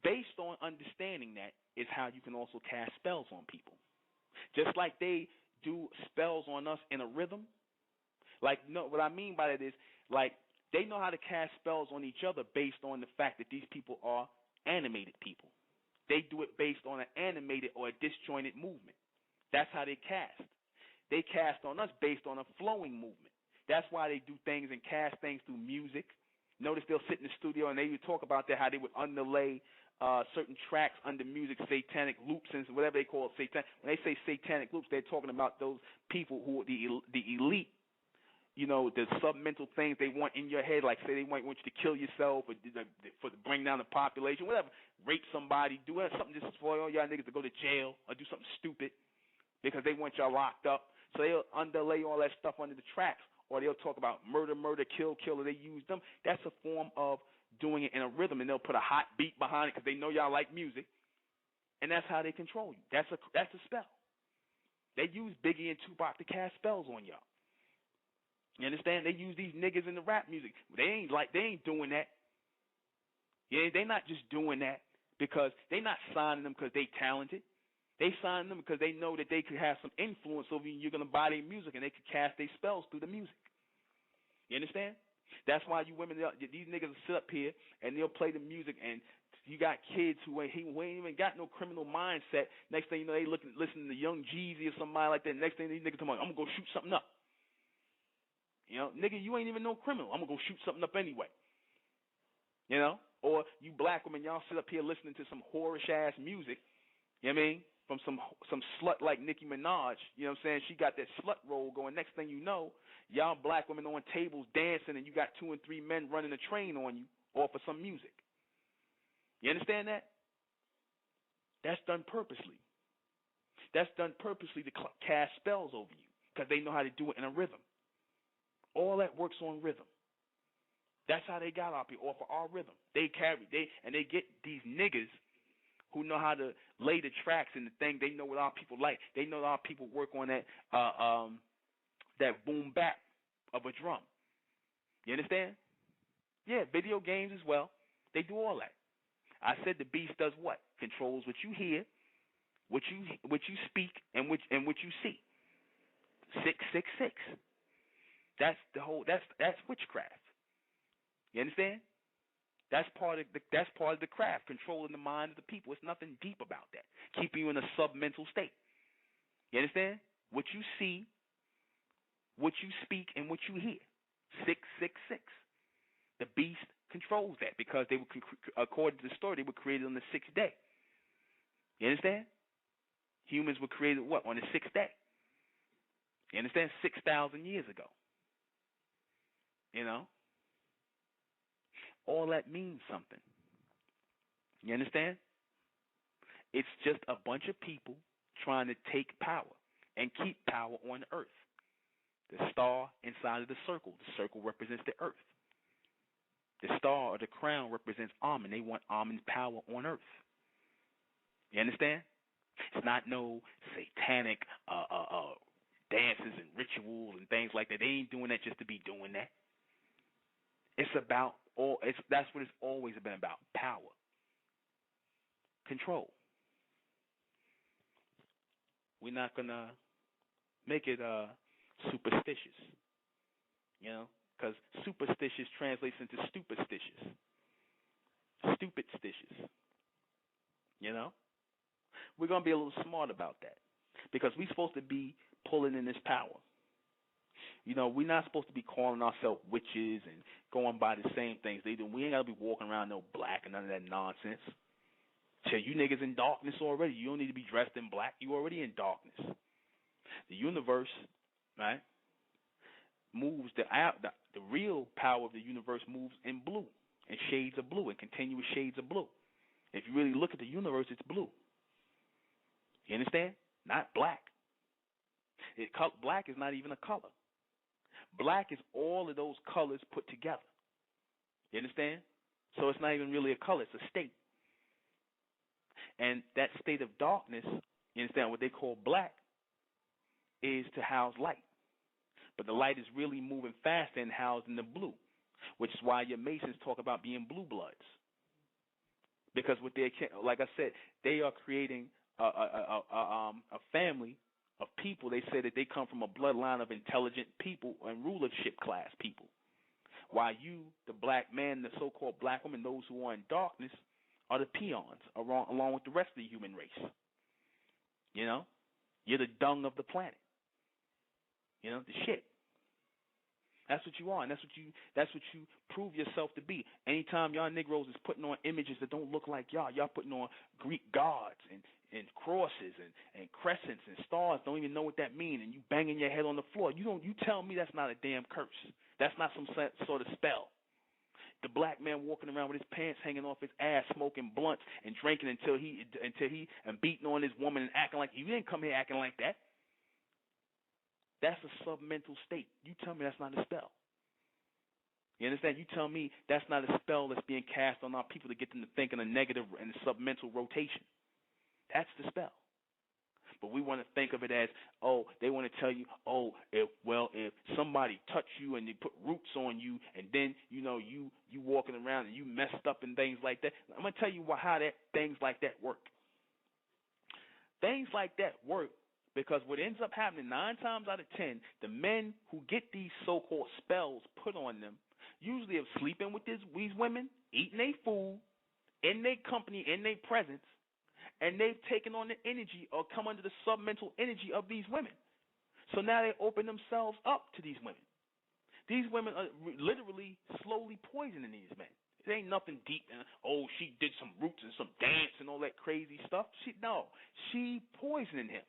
Based on understanding that is how you can also cast spells on people, just like they do spells on us in a rhythm. Like, no, what I mean by that is, like, they know how to cast spells on each other based on the fact that these people are animated people. They do it based on an animated or a disjointed movement. That's how they cast. They cast on us based on a flowing movement. That's why they do things and cast things through music. Notice they'll sit in the studio and they would talk about that, how they would underlay certain tracks under music, satanic loops and whatever they call it, satanic. When they say satanic loops, they're talking about those people who are the elite, you know, the submental things they want in your head, like say they might want you to kill yourself or to bring down the population, whatever, rape somebody, do something just for all y'all niggas to go to jail or do something stupid because they want y'all locked up. So they'll underlay all that stuff under the tracks, or they'll talk about murder, kill, or they use them. That's a form of doing it in a rhythm, and they'll put a hot beat behind it because they know y'all like music, and that's how they control you. That's a spell. They use Biggie and Tupac to cast spells on y'all. You understand? They use these niggas in the rap music. They ain't doing that. Yeah, they not just doing that because they not signing them because they talented. They sign them because they know that they could have some influence over you. You're gonna buy their music and they could cast their spells through the music. You understand? That's why you women, these niggas will sit up here and they'll play the music, and you got kids who ain't even got no criminal mindset. Next thing you know, they listening to Young Jeezy or somebody like that. Next thing these niggas talking about, I'm gonna go shoot something up. You know, nigga, you ain't even no criminal. I'm gonna go shoot something up anyway. You know, or you black women, y'all sit up here listening to some whorish ass music. You know what I mean? From some slut like Nicki Minaj. You know what I'm saying? She got that slut roll going. Next thing you know, y'all black women on tables dancing, and you got 2 and 3 men running a train on you off of some music. You understand that? That's done purposely. That's done purposely to cast spells over you because they know how to do it in a rhythm. All that works on rhythm. That's how they got our people, off of our rhythm. They get these niggas who know how to lay the tracks and the thing. They know what our people like. They know our people work on that boom bap of a drum. You understand? Yeah, video games as well. They do all that. I said the beast does what? Controls what you hear, what you speak, and what you see. 666. That's the whole. That's witchcraft. You understand? That's part of the craft, controlling the mind of the people. It's nothing deep about that. Keeping you in a submental state. You understand? What you see, what you speak, and what you hear. 666. The beast controls that because they were, according to the story, they were created on the 6th day. You understand? Humans were created what? On the 6th day. You understand? 6,000 years ago. You know? All that means something. You understand? It's just a bunch of people trying to take power and keep power on the earth. The star inside of the circle represents the earth. The star or the crown represents Amen. They want Amen's power on earth. You understand? It's not no satanic dances and rituals and things like that. They ain't doing that just to be doing that. It's about that's what it's always been about. Power. Control. We're not gonna make it superstitious. You know? Because superstitious translates into stupidstitious. Stupidstitious. You know? We're going to be a little smart about that. Because we're supposed to be pulling in this power. You know, we're not supposed to be calling ourselves witches and going by the same things they do. We ain't got to be walking around no black and none of that nonsense. So you niggas in darkness already. You don't need to be dressed in black. You already in darkness. The universe, right, moves, the real power of the universe moves in blue, in shades of blue, in continuous shades of blue. If you really look at the universe, it's blue. You understand? Not black. Black is not even a color. Black is all of those colors put together. You understand? So it's not even really a color, it's a state. And that state of darkness, you understand, what they call black, is to house light. But the light is really moving faster and housed in the blue, which is why your Masons talk about being blue bloods. Because what they, like I said, they are creating a family of people. They say that they come from a bloodline of intelligent people and rulership class people. While you, the black man, the so-called black woman, those who are in darkness, are the peons along with the rest of the human race. You know? You're the dung of the planet. You know, the shit. That's what you are, and that's what you prove yourself to be. Anytime y'all Negroes is putting on images that don't look like y'all putting on Greek gods and crosses and crescents and stars, don't even know what that means, and you banging your head on the floor. You tell me that's not a damn curse. That's not some sort of spell. The black man walking around with his pants hanging off his ass, smoking blunts and drinking until he and beating on his woman and acting like you didn't come here acting like that. That's a submental state. You tell me that's not a spell. You understand? You tell me that's not a spell that's being cast on our people to get them to think in a negative and a submental rotation. That's the spell. But we want to think of it as, they want to tell you, if somebody touch you and they put roots on you, and then you walking around and you messed up and things like that. I'm gonna tell you how things like that work. Things like that work because what ends up happening 9 times out of 10, the men who get these so-called spells put on them usually are sleeping with these women, eating their food, in their company, in their presence, and they've taken on the energy or come under the submental energy of these women. So now they open themselves up to these women. These women are literally slowly poisoning these men. It ain't nothing deep. She did some roots and some dance and all that crazy stuff. She poisoning him.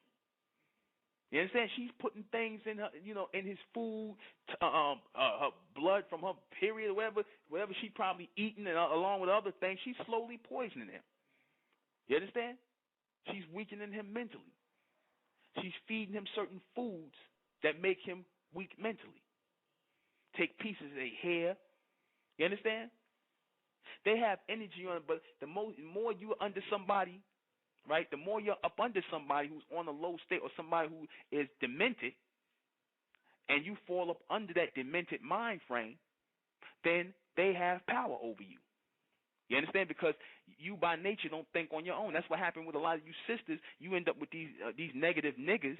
You understand? She's putting things in her, in his food, her blood from her period, whatever she probably eaten, and along with other things, she's slowly poisoning him. You understand? She's weakening him mentally. She's feeding him certain foods that make him weak mentally. Take pieces of their hair. You understand? They have energy on it, but the more you're under somebody, right, the more you're up under somebody who's on a low state or somebody who is demented, and you fall up under that demented mind frame, then they have power over you. You understand? Because you by nature don't think on your own. That's what happened with a lot of you sisters. You end up with these negative niggas.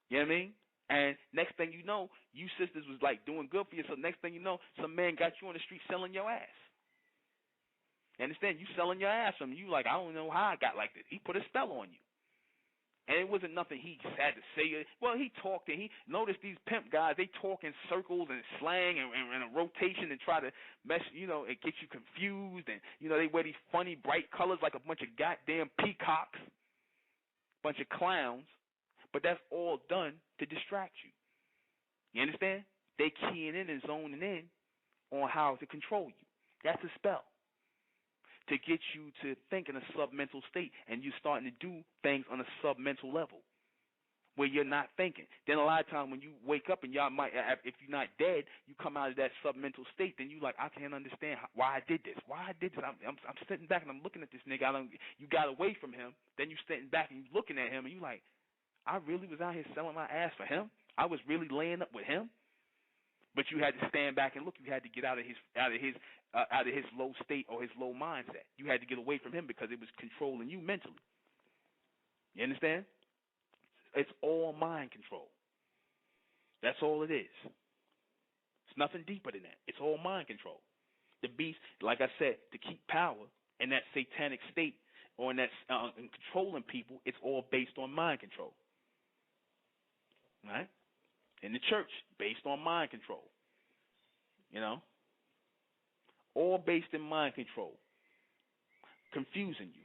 You know what I mean? And next thing you know, you sisters was like doing good for you. So next thing you know, some man got you on the street selling your ass. You understand? You selling your ass from you like, I don't know how I got like this. He put a spell on you. And it wasn't nothing he had to say. Well, he talked and he noticed these pimp guys, they talk in circles and slang and a rotation and try to mess, and get you confused. And, they wear these funny bright colors like a bunch of goddamn peacocks, bunch of clowns. But that's all done to distract you. You understand? They keying in and zoning in on how to control you. That's a spell. To get you to think in a submental state, and you're starting to do things on a submental level where you're not thinking. Then a lot of times when you wake up and y'all might, if you're not dead, you come out of that submental state, then you like, I can't understand why I did this. I'm sitting back and I'm looking at this nigga. You got away from him, then you sitting back and you looking at him, and you like, I really was out here selling my ass for him. I was really laying up with him. But you had to stand back and look. You had to get out of his low state or his low mindset. You had to get away from him because it was controlling you mentally. You understand? It's all mind control. That's all it is. It's nothing deeper than that. It's all mind control. The beast, like I said, to keep power in that satanic state or in that in controlling people, it's all based on mind control. Right? In the church, based on mind control. All based in mind control. Confusing you.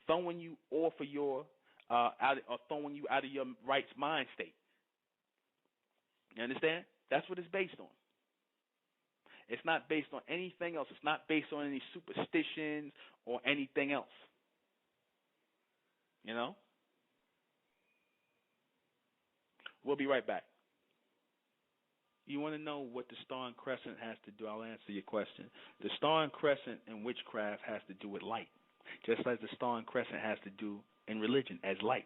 Throwing you off of your, throwing you out of your right mind state. You understand? That's what it's based on. It's not based on anything else. It's not based on any superstitions or anything else. We'll be right back. You want to know what the star and crescent has to do? I'll answer your question. The star and crescent in witchcraft has to do with light, just like the star and crescent has to do in religion as light.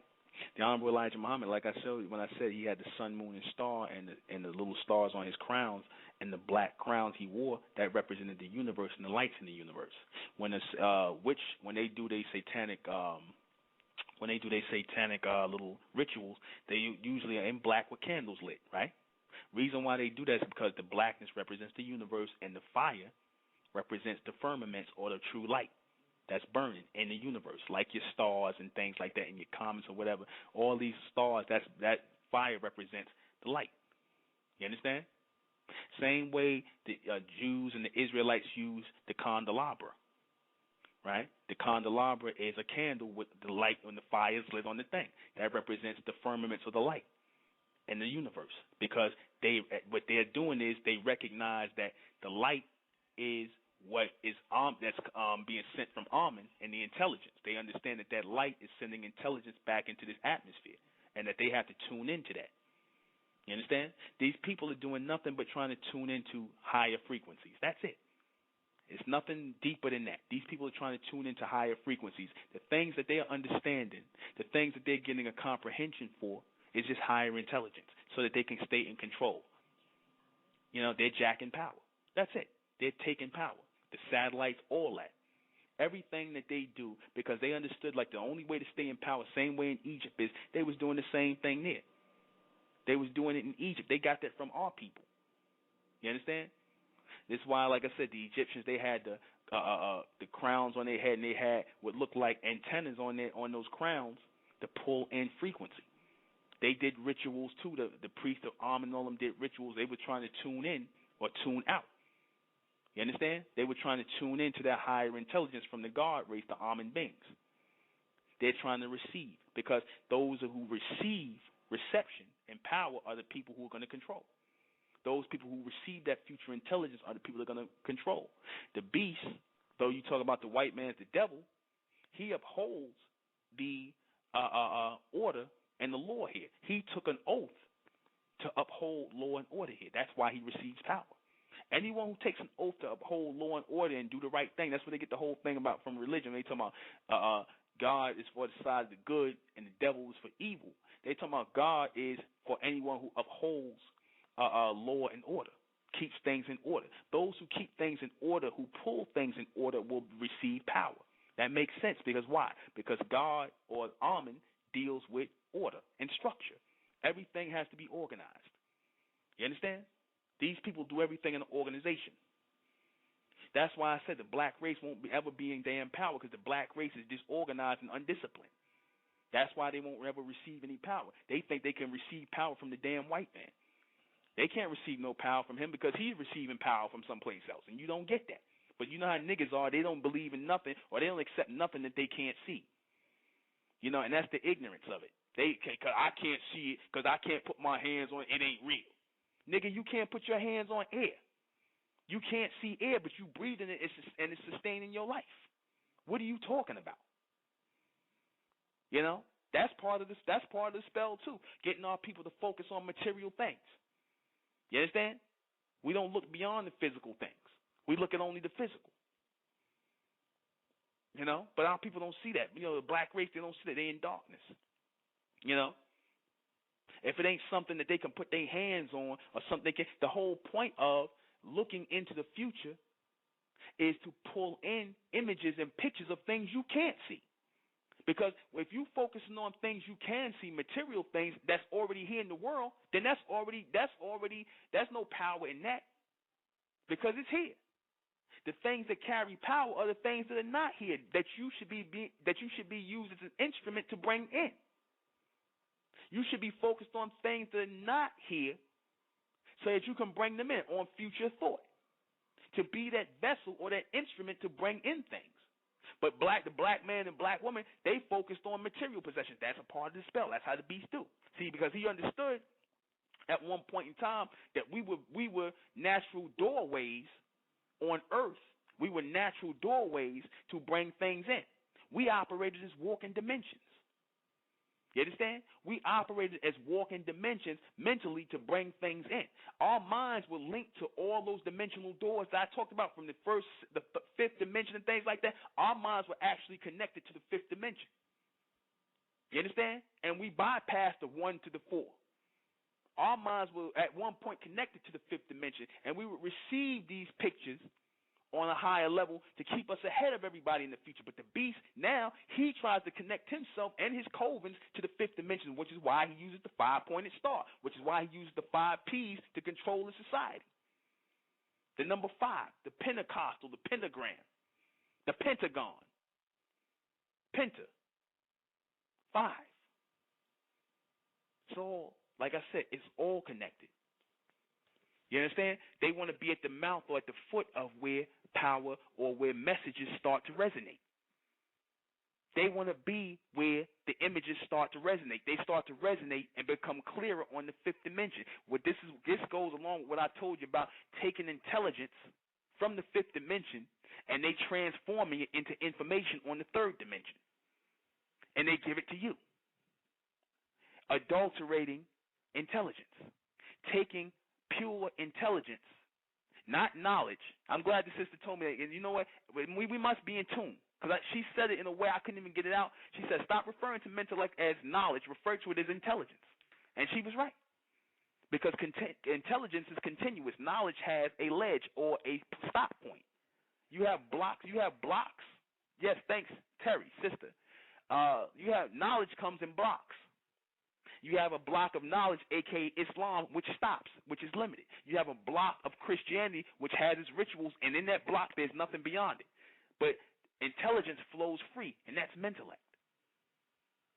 The Honorable Elijah Muhammad, like I said, when I said he had the sun, moon, and star, and the little stars on his crowns, and the black crowns he wore, that represented the universe and the lights in the universe. When they do their satanic little rituals, they usually are in black with candles lit, right? Reason why they do that is because the blackness represents the universe and the fire represents the firmaments or the true light that's burning in the universe, like your stars and things like that in your comets or whatever. All these stars, that fire represents the light. You understand? Same way the Jews and the Israelites use the candelabra, right? The candelabra is a candle with the light when the fire is lit on the thing. That represents the firmaments of the light in the universe, because what they're doing is they recognize that the light is what is that's being sent from Amen and the intelligence. They understand that light is sending intelligence back into this atmosphere, and that they have to tune into that. You understand? These people are doing nothing but trying to tune into higher frequencies. That's it. It's nothing deeper than that. These people are trying to tune into higher frequencies. The things that they are understanding, the things that they're getting a comprehension for, is just higher intelligence, so that they can stay in control. You know, they're jacking power. That's it. They're taking power. The satellites, all that. Everything that they do, because they understood like the only way to stay in power, same way in Egypt, is they was doing the same thing there. They was doing it in Egypt. They got that from our people. You understand? This is why, like I said, the Egyptians, they had the crowns on their head, and they had what looked like antennas on those crowns to pull in frequency. They did rituals too. The priest of Amen and all them did rituals. They were trying to tune in or tune out. You understand? They were trying to tune into that higher intelligence from the God race, the Amen beings. They're trying to receive, because those who receive reception and power are the people who are going to control. Those people who receive that future intelligence are the people that are going to control. The beast, though you talk about the white man as the devil, he upholds the order and the law here. He took an oath to uphold law and order here. That's why he receives power. Anyone who takes an oath to uphold law and order and do the right thing, that's where they get the whole thing about from religion. They talk about God is for the side of the good and the devil is for evil. They talk about God is for anyone who upholds law and order, keeps things in order. Those who keep things in order, who pull things in order, will receive power. That makes sense, because why? Because God, or Amen, deals with order and structure. Everything has to be organized. You understand? These people do everything in an organization. That's why I said the black race won't ever be in damn power, because the black race is disorganized and undisciplined. That's why they won't ever receive any power. They think they can receive power from the damn white man. They can't receive no power from him, because he's receiving power from someplace else, and you don't get that. But you know how niggas are. They don't believe in nothing, or they don't accept nothing that they can't see. You know, and that's the ignorance of it. Cause I can't see it, because I can't put my hands on it. It ain't real. Nigga, you can't put your hands on air. You can't see air, but you breathing it, and it's sustaining your life. What are you talking about? You know, that's part of the spell too. Getting our people to focus on material things. You understand? We don't look beyond the physical things. We look at only the physical. You know, but our people don't see that. You know, the black race, they don't see that. They're in darkness. You know, if it ain't something that they can put their hands on, or something the whole point of looking into the future is to pull in images and pictures of things you can't see. Because if you're focusing on things you can see, material things that's already here in the world, then there's no power in that, because it's here. The things that carry power are the things that are not here, that you should be used as an instrument to bring in. You should be focused on things that are not here, so that you can bring them in on future thought, to be that vessel or that instrument to bring in things. But the black man and black woman, they focused on material possessions. That's a part of the spell. That's how the beast do. See, because he understood at one point in time that we were natural doorways on earth. We were natural doorways to bring things in. We operated as walking dimensions. You understand? We operated as walking dimensions mentally to bring things in. Our minds were linked to all those dimensional doors that I talked about from the fifth dimension and things like that. Our minds were actually connected to the fifth dimension. You understand? And we bypassed the 1 to the 4. Our minds were at one point connected to the fifth dimension, and we would receive these pictures on a higher level to keep us ahead of everybody in the future. But the beast, now, he tries to connect himself and his covens to the fifth dimension, which is why he uses the 5-pointed star, which is why he uses the 5 P's to control the society. The number 5, the Pentecostal, the pentagram, the pentagon, penta, 5. So, like I said, it's all connected. You understand? They want to be at the mouth or at the foot of where power or where messages start to resonate. They want to be where the images start to resonate. They start to resonate and become clearer on the fifth dimension. This goes along with what I told you about taking intelligence from the fifth dimension and they transforming it into information on the third dimension. And they give it to you. Adulterating intelligence. Taking pure intelligence, not knowledge. I'm glad the sister told me that. And you know what? We must be in tune. Because she said it in a way I couldn't even get it out. She said, stop referring to mental as knowledge. Refer to it as intelligence. And she was right. Because intelligence is continuous. Knowledge has a ledge or a stop point. You have blocks. Yes, thanks, Terry, sister. You have knowledge comes in blocks. You have a block of knowledge, a.k.a. Islam, which stops, which is limited. You have a block of Christianity, which has its rituals, and in that block there's nothing beyond it. But intelligence flows free, and that's mentellect.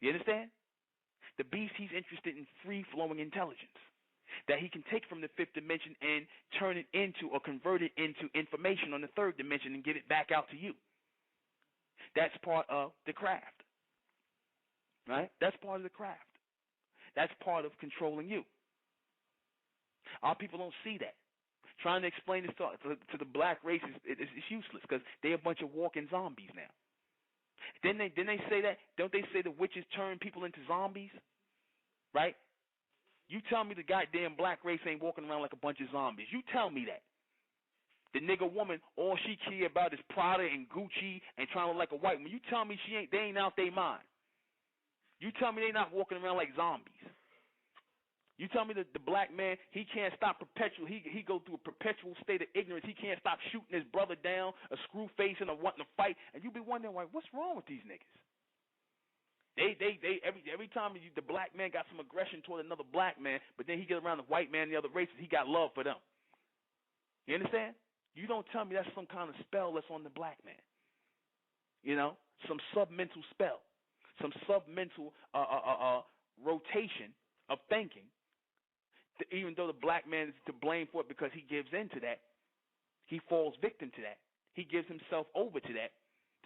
You understand? The beast, he's interested in free-flowing intelligence that he can take from the fifth dimension and turn it into or convert it into information on the third dimension and get it back out to you. That's part of the craft, right? That's part of the craft. That's part of controlling you. Our people don't see that. Trying to explain this to the black race is useless because they're a bunch of walking zombies now. Didn't they say that? Don't they say the witches turn people into zombies? Right? You tell me the goddamn black race ain't walking around like a bunch of zombies. You tell me that. The nigga woman, all she care about is Prada and Gucci and trying to look like a white woman. You tell me they ain't out their mind. You tell me they not walking around like zombies. You tell me that the black man, he can't stop he go through a perpetual state of ignorance. He can't stop shooting his brother down, a screw face and a wanting to fight. And you be wondering, like, what's wrong with these niggas? Every time the black man got some aggression toward another black man, but then he get around the white man and the other races, he got love for them. You understand? You don't tell me that's some kind of spell that's on the black man. You know, some submental spell. Some submental rotation of thinking, even though the black man is to blame for it because he gives in to that, he falls victim to that. He gives himself over to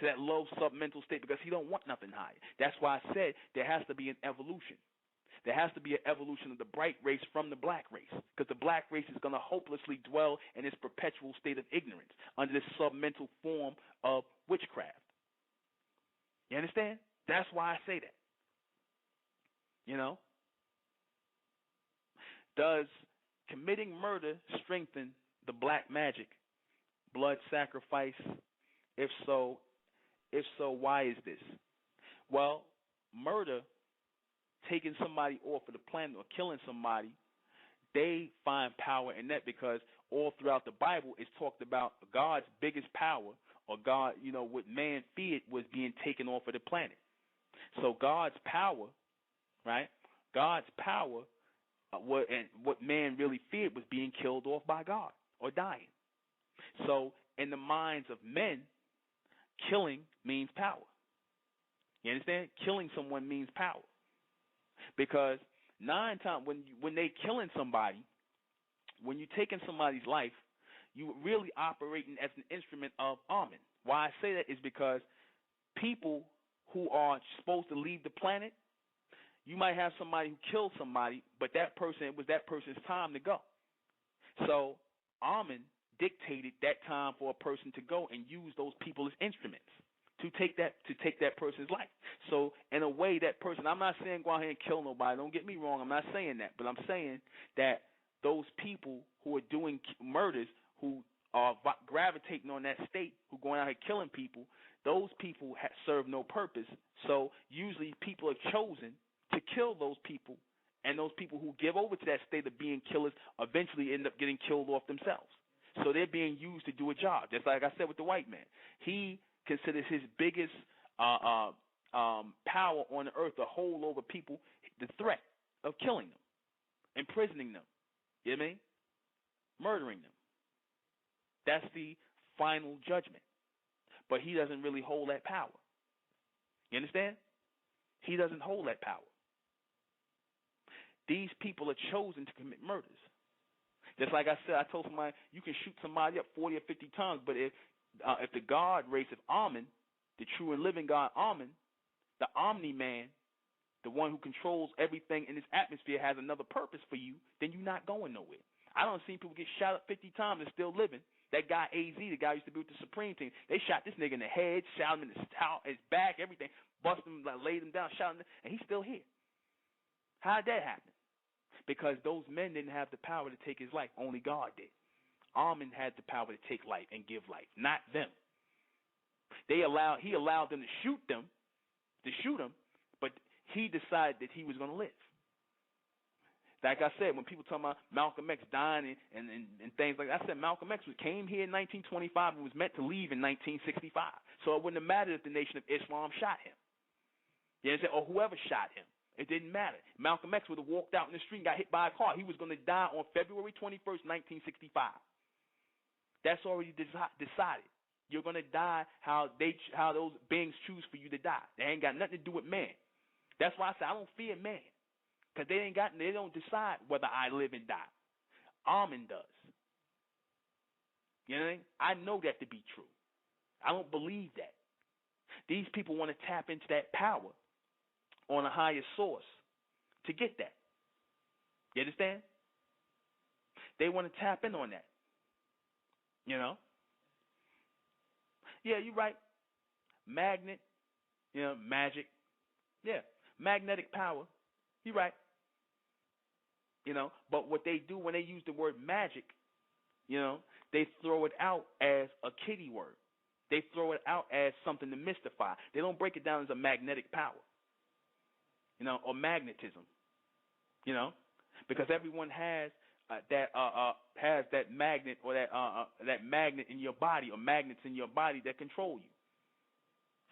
that low submental state because he don't want nothing higher. That's why I said there has to be an evolution. There has to be an evolution of the bright race from the black race because the black race is going to hopelessly dwell in this perpetual state of ignorance under this submental form of witchcraft. You understand? That's why I say that. You know? Does committing murder strengthen the black magic, blood sacrifice? If so, why is this? Well, murder, taking somebody off of the planet or killing somebody, they find power in that because all throughout the Bible it's talked about God's biggest power or God, what man feared was being taken off of the planet. So God's power, right? God's power, what man really feared was being killed off by God or dying. So in the minds of men, killing means power. You understand? Killing someone means power. Because 9 times when they killing somebody, when you're taking somebody's life, you really operating as an instrument of Amen. Why I say that is because people who are supposed to leave the planet, you might have somebody who killed somebody, but it was that person's time to go. So Amen dictated that time for a person to go and use those people as instruments to take that person's life. So in a way, that person, I'm not saying go out here and kill nobody. Don't get me wrong. I'm not saying that, but I'm saying that those people who are doing murders, who are gravitating on that state, who going out here killing people, those people serve no purpose. So usually people are chosen to kill those people, and those people who give over to that state of being killers eventually end up getting killed off themselves. So they're being used to do a job. Just like I said with the white man. He considers his biggest power on the earth to hold over people, the threat of killing them, imprisoning them, you know what I mean? Murdering them. That's the final judgment. But he doesn't really hold that power. You understand? He doesn't hold that power. These people are chosen to commit murders. Just like I said, I told somebody, you can shoot somebody up 40 or 50 times, but if the God race of Amen, the true and living God Amen, the Omni-Man, the one who controls everything in this atmosphere, has another purpose for you, then you're not going nowhere. I don't see people get shot up 50 times and still living. That guy AZ, the guy who used to be with the Supreme Team, they shot this nigga in the head, shot him in his back, everything, busted him, laid him down, shot him, and he's still here. How did that happen? Because those men didn't have the power to take his life. Only God did. Amen had the power to take life and give life, not them. He allowed them to shoot him, but he decided that he was going to live. Like I said, when people talk about Malcolm X dying and things like that, I said Malcolm X came here in 1925 and was meant to leave in 1965. So it wouldn't have mattered if the Nation of Islam shot him. You understand? Or whoever shot him. It didn't matter. Malcolm X would have walked out in the street and got hit by a car. He was going to die on February 21st, 1965. That's already decided. You're going to die how those beings choose for you to die. They ain't got nothing to do with man. That's why I say I don't fear man. Because they don't decide whether I live and die. Amen does. You know what I mean? I know that to be true. I don't believe that. These people want to tap into that power on a higher source to get that. You understand? They want to tap in on that. You know? Yeah, you're right. Magnet, magic. Yeah, magnetic power. You're right. But what they do when they use the word magic, they throw it out as a kiddie word. They throw it out as something to mystify. They don't break it down as a magnetic power, or magnetism, because everyone has that magnet or that magnet in your body or magnets in your body that control you.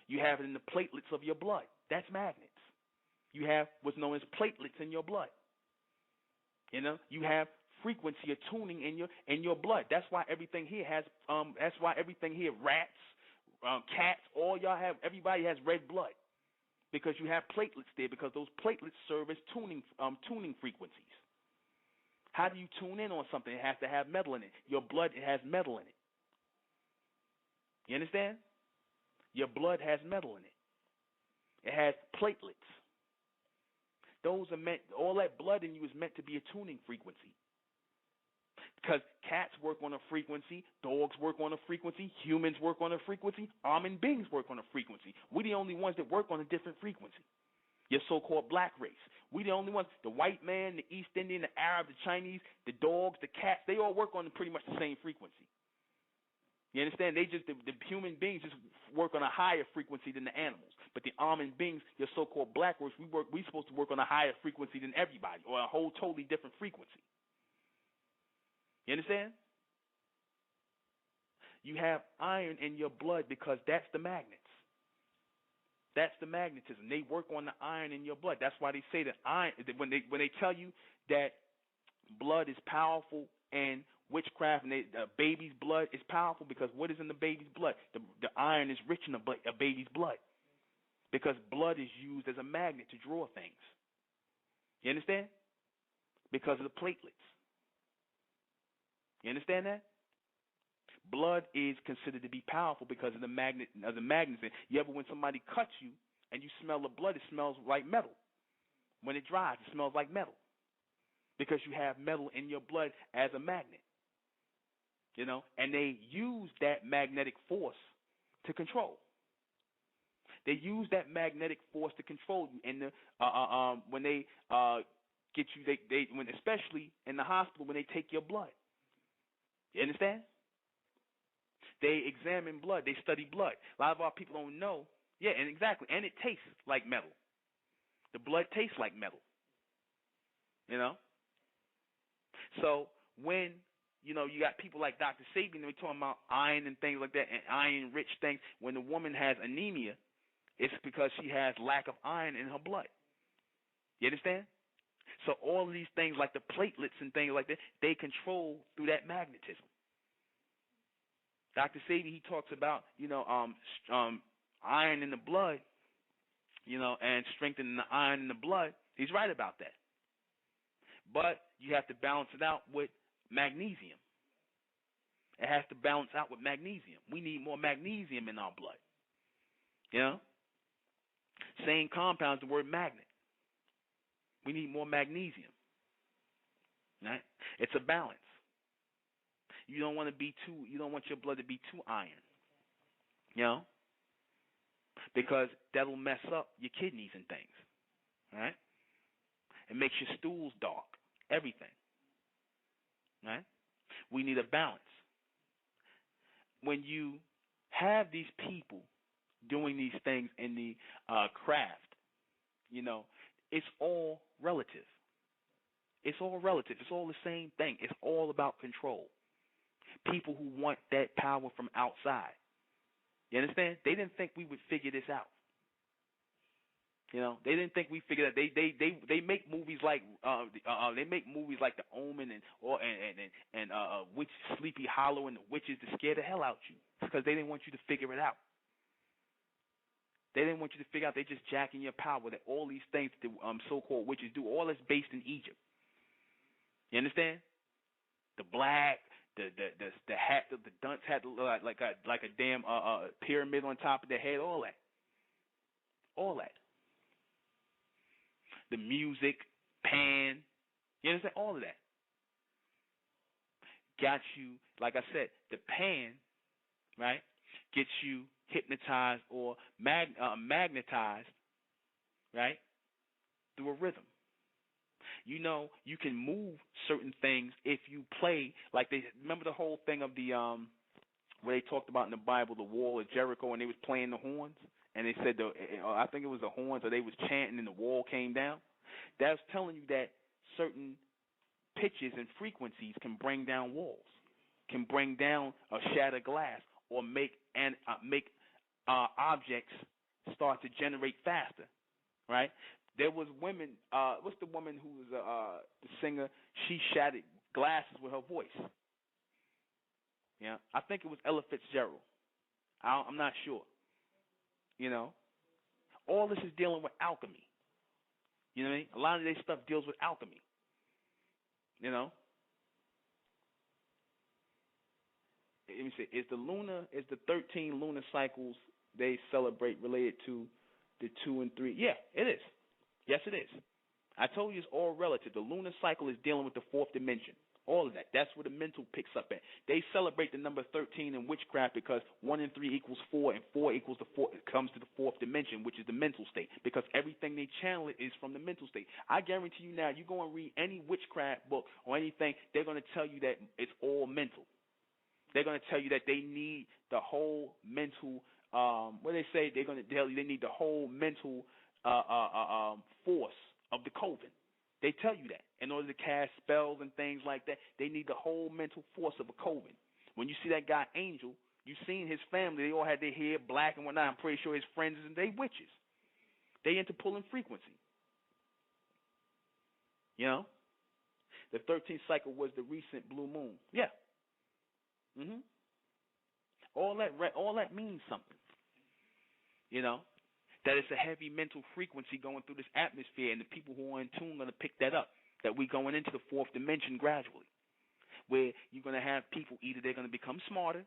You have it in the platelets of your blood. That's magnets. You have what's known as platelets in your blood. You have frequency or tuning in your blood. That's why everything here has. That's why everything here, rats, cats, everybody has red blood, because you have platelets there. Because those platelets serve as tuning frequencies. How do you tune in on something? It has to have metal in it. Your blood, it has metal in it. You understand? Your blood has metal in it. It has platelets. Those are meant. All that blood in you is meant to be a tuning frequency. Because cats work on a frequency, dogs work on a frequency, humans work on a frequency, human beings work on a frequency. We're the only ones that work on a different frequency. Your so-called black race. We're the only ones. The white man, the East Indian, the Arab, the Chinese, the dogs, the cats, they all work on pretty much the same frequency. You understand? The human beings just work on a higher frequency than the animals. But the almond beings, your so-called black race, we're supposed to work on a higher frequency than everybody, or a whole totally different frequency. You understand? You have iron in your blood because that's the magnets. That's the magnetism. They work on the iron in your blood. That's why they say that iron. When they tell you that blood is powerful and witchcraft, and the baby's blood is powerful, because what is in the baby's blood? The iron is rich in a baby's blood, because blood is used as a magnet to draw things. You understand? Because of the platelets. You understand that? Blood is considered to be powerful because of the magnetism. When somebody cuts you and you smell the blood, it smells like metal. When it dries, it smells like metal, because you have metal in your blood as a magnet. And they use that magnetic force to control. They use that magnetic force to control you. And when they get you, when especially in the hospital when they take your blood. You understand? They examine blood. They study blood. A lot of our people don't know. Yeah, and exactly. And it tastes like metal. The blood tastes like metal. You know? So when, you got people like Dr. Sabian, they're talking about iron and things like that, and iron-rich things. When the woman has anemia, it's because she has lack of iron in her blood. You understand? So all of these things like the platelets and things like that, they control through that magnetism. Dr. Sabian, he talks about, iron in the blood, and strengthening the iron in the blood. He's right about that. But you have to balance it out with magnesium. It has to balance out with magnesium. We need more magnesium in our blood. Same compounds, the word magnet. We need more magnesium. Right? It's a balance. You don't want your blood to be too iron. Because that'll mess up your kidneys and things. Right? It makes your stools dark. Everything. Right? We need a balance. When you have these people doing these things in the craft, it's all relative. It's all relative. It's all the same thing. It's all about control. People who want that power from outside. You understand? They didn't think we would figure this out. They didn't think we figured out. They make movies like The Omen and Witch Sleepy Hollow and the witches to scare the hell out you because they didn't want you to figure it out. They didn't want you to figure out they're just jacking your power. That all these things that the so-called witches do, all that's based in Egypt. You understand? The black, the hat, the dunce hat like a damn pyramid on top of their head. All that. The music, Pan, you understand? All of that. Got you, like I said, the Pan, right, gets you hypnotized or magnetized, right, through a rhythm. You can move certain things if you play, like remember the whole thing of the, where they talked about in the Bible, the wall of Jericho, and they was playing the horns? And they said, I think it was the horns, or they was chanting and the wall came down. That's telling you that certain pitches and frequencies can bring down walls, can bring down a shattered glass, or make objects start to generate faster, right? There was women, what's the woman who was the singer? She shattered glasses with her voice. Yeah, I think it was Ella Fitzgerald. I'm not sure. All this is dealing with alchemy. You know what I mean? A lot of this stuff deals with alchemy. Let me see. Is the 13 lunar cycles they celebrate related to the 2 and 3? Yeah, it is. Yes, it is. I told you it's all relative. The lunar cycle is dealing with the fourth dimension. All of that. That's where the mental picks up at. They celebrate the number 13 in witchcraft because 1 and 3 equals 4, and 4 equals the 4. It comes to the fourth dimension, which is the mental state, because everything they channel it is from the mental state. I guarantee you now, you go and read any witchcraft book or anything, they're going to tell you that it's all mental. They're going to tell you that they need the whole mental. What they say? They're going to tell you they need the whole mental force of the coven. They tell you that. In order to cast spells and things like that, they need the whole mental force of a coven. When you see that guy Angel, you've seen his family. They all had their hair black and whatnot. I'm pretty sure his friends and they witches. They into pulling frequency. The 13th cycle was the recent blue moon. Yeah. All that means something. That it's a heavy mental frequency going through this atmosphere, and the people who are in tune are going to pick that up, that we're going into the fourth dimension gradually, where you're going to have people, either they're going to become smarter,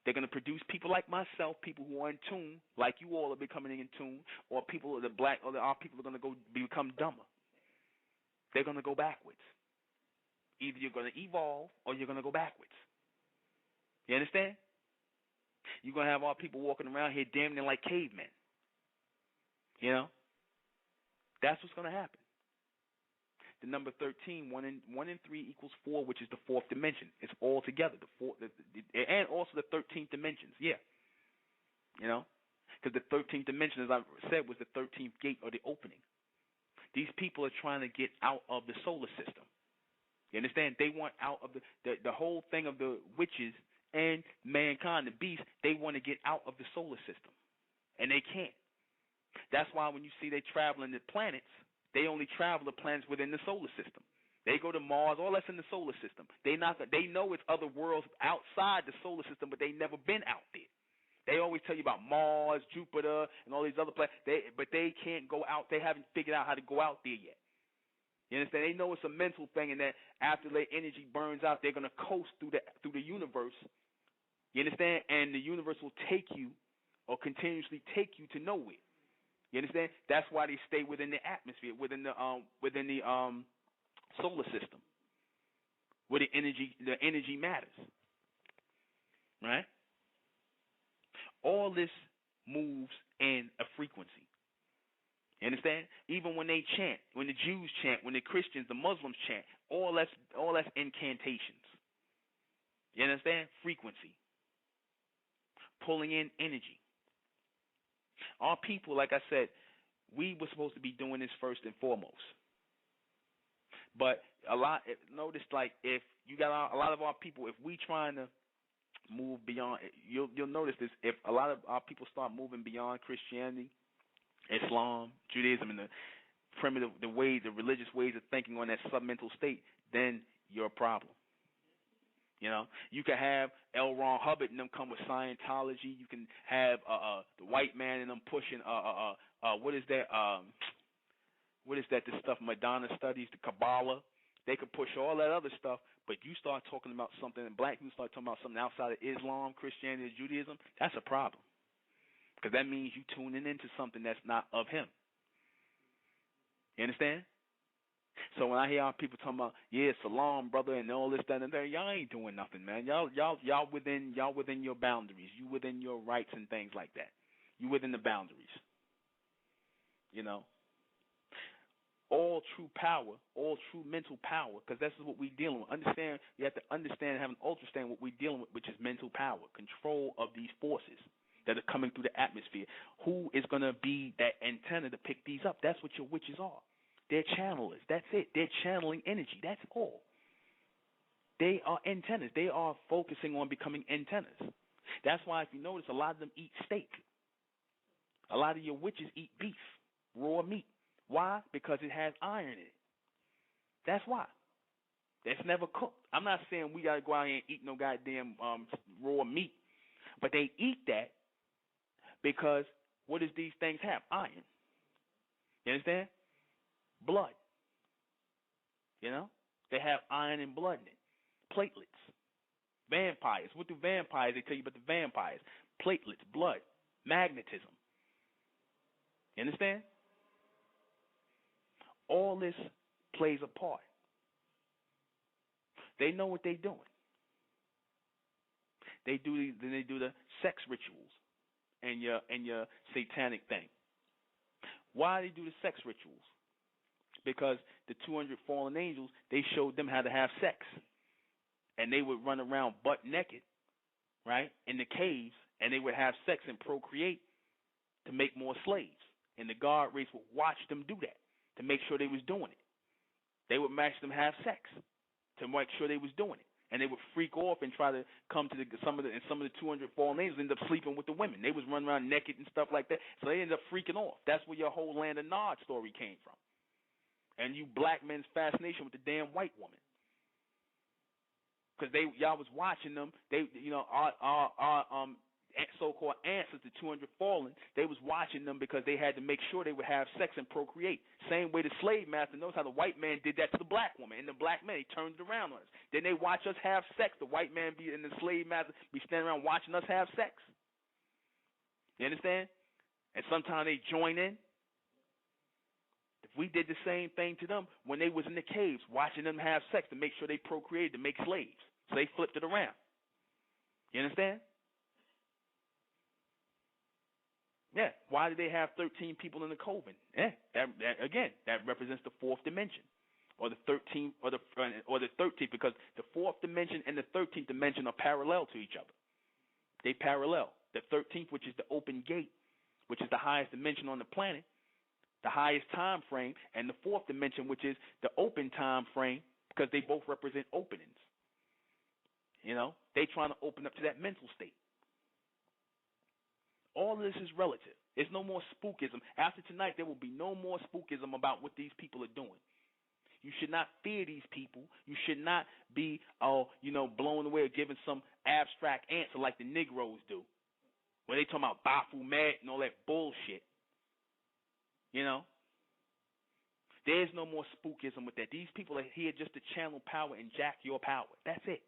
they're going to produce people like myself, people who are in tune, like you all are becoming in tune, or people, our people are going to become dumber. They're going to go backwards. Either you're going to evolve or you're going to go backwards. You understand? You're going to have our people walking around here damn near like cavemen. You know, that's what's going to happen. The number 13, 1 and 3 equals 4, which is the fourth dimension. It's all together, and also the 13th dimensions. Yeah, you know, because the 13th dimension, as I said, was the 13th gate or the opening. These people are trying to get out of the solar system. You understand? They want out of the whole thing of the witches and mankind, the beast. They want to get out of the solar system, and they can't. That's why when you see they traveling the planets, they only travel the planets within the solar system. They go to Mars, all that's in the solar system. They know it's other worlds outside the solar system, but they never been out there. They always tell you about Mars, Jupiter, and all these other planets, but they can't go out. They haven't figured out how to go out there yet. You understand? They know it's a mental thing, and that after their energy burns out, they're going to coast through the universe. You understand? And the universe will take you or continuously take you to nowhere. You understand? That's why they stay within the atmosphere, within the solar system, where the energy matters. Right? All this moves in a frequency. You understand? Even when they chant, when the Jews chant, when the Christians, the Muslims chant, all that's incantations. You understand? Frequency. Pulling in energy. Our people, like I said, we were supposed to be doing this first and foremost. But notice, like, if you got a lot of our people, if we trying to move beyond, you'll notice this, if a lot of our people start moving beyond Christianity, Islam, Judaism, and the primitive, the religious ways of thinking on that submental state, then you're a problem. You know, you can have L. Ron Hubbard and them come with Scientology. You can have the white man and them pushing what is that? This stuff Madonna studies, the Kabbalah. They could push all that other stuff, but you start talking about something, and black people start talking about something outside of Islam, Christianity, or Judaism. That's a problem, because that means you tuning into something that's not of him. You understand? So when I hear our people talking about, yeah, salam, brother, and all this, that, and that, y'all ain't doing nothing, man. Y'all within your boundaries. You within your rights and things like that. You within the boundaries. You know, all true power, all true mental power, because that's what we're dealing with. Understand? You have to understand and have an understand what we're dealing with, which is mental power, control of these forces that are coming through the atmosphere. Who is going to be that antenna to pick these up? That's what your witches are. They're channelers. That's it. They're channeling energy. That's all. They are antennas. They are focusing on becoming antennas. That's why, if you notice, a lot of them eat steak. A lot of your witches eat beef, raw meat. Why? Because it has iron in it. That's why. That's never cooked. I'm not saying we got to go out here and eat no goddamn raw meat, but they eat that because what does these things have? Iron. You understand? Blood. You know? They have iron and blood in it. Platelets. Vampires. What do vampires? They tell you about the vampires. Platelets, blood, magnetism. You understand? All this plays a part. They know what they're doing. They do the sex rituals and your satanic thing. Why do they do the sex rituals? Because the 200 fallen angels, they showed them how to have sex. And they would run around butt naked, right, in the caves, and they would have sex and procreate to make more slaves. And the guard race would watch them do that to make sure they was doing it. They would match them have sex to make sure they was doing it. And they would freak off and try to come to some of the 200 fallen angels ended up sleeping with the women. They was running around naked and stuff like that. So they ended up freaking off. That's where your whole Land of Nod story came from. And you black men's fascination with the damn white woman. Because y'all was watching them. They, our so-called ancestors, the 200 fallen, they was watching them because they had to make sure they would have sex and procreate. Same way the slave master knows how the white man did that to the black woman. And the black man, he turned it around on us. Then they watch us have sex. The white man and the slave master be standing around watching us have sex. You understand? And sometimes they join in. If we did the same thing to them when they was in the caves, watching them have sex to make sure they procreated to make slaves. So they flipped it around. You understand? Yeah. Why do they have 13 people in the coven? That represents the fourth dimension, or the 13th, or the 13th, because the fourth dimension and the 13th dimension are parallel to each other. They parallel. The 13th, which is the open gate, which is the highest dimension on the planet, the highest time frame, and the fourth dimension, which is the open time frame, because they both represent openings. You know, they trying to open up to that mental state. All of this is relative. There's no more spookism. After tonight, there will be no more spookism about what these people are doing. You should not fear these people. You should not be, blown away or giving some abstract answer like the Negroes do, where they talking about Baphomet and all that bullshit. You know, there's no more spookism with that. These people are here just to channel power and jack your power. That's it.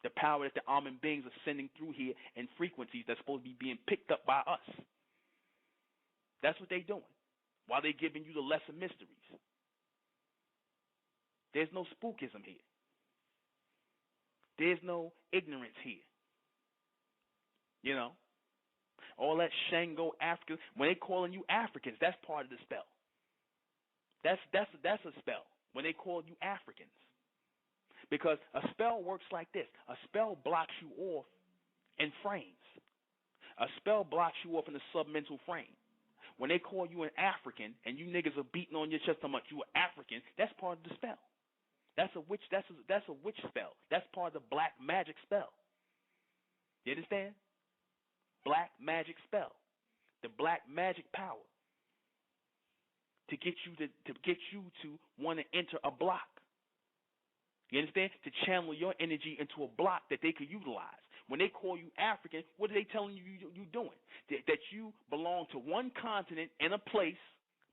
The power that the almond beings are sending through here in frequencies that's supposed to be being picked up by us. That's what they're doing, while they're giving you the lesser mysteries. There's no spookism here. There's no ignorance here. You know, all that Shango African, when they calling you Africans, that's part of the spell. That's a spell when they call you Africans. Because a spell works like this. A spell blocks you off in frames. A spell blocks you off in the submental frame. When they call you an African and you niggas are beating on your chest how much you are African, that's part of the spell. That's a witch. That's a witch spell. That's part of the black magic spell. You understand? Black magic spell. The black magic power to get you to want to enter a block. You understand? To channel your energy into a block that they could utilize. When they call you African, what are they telling you doing? That you belong to one continent and a place,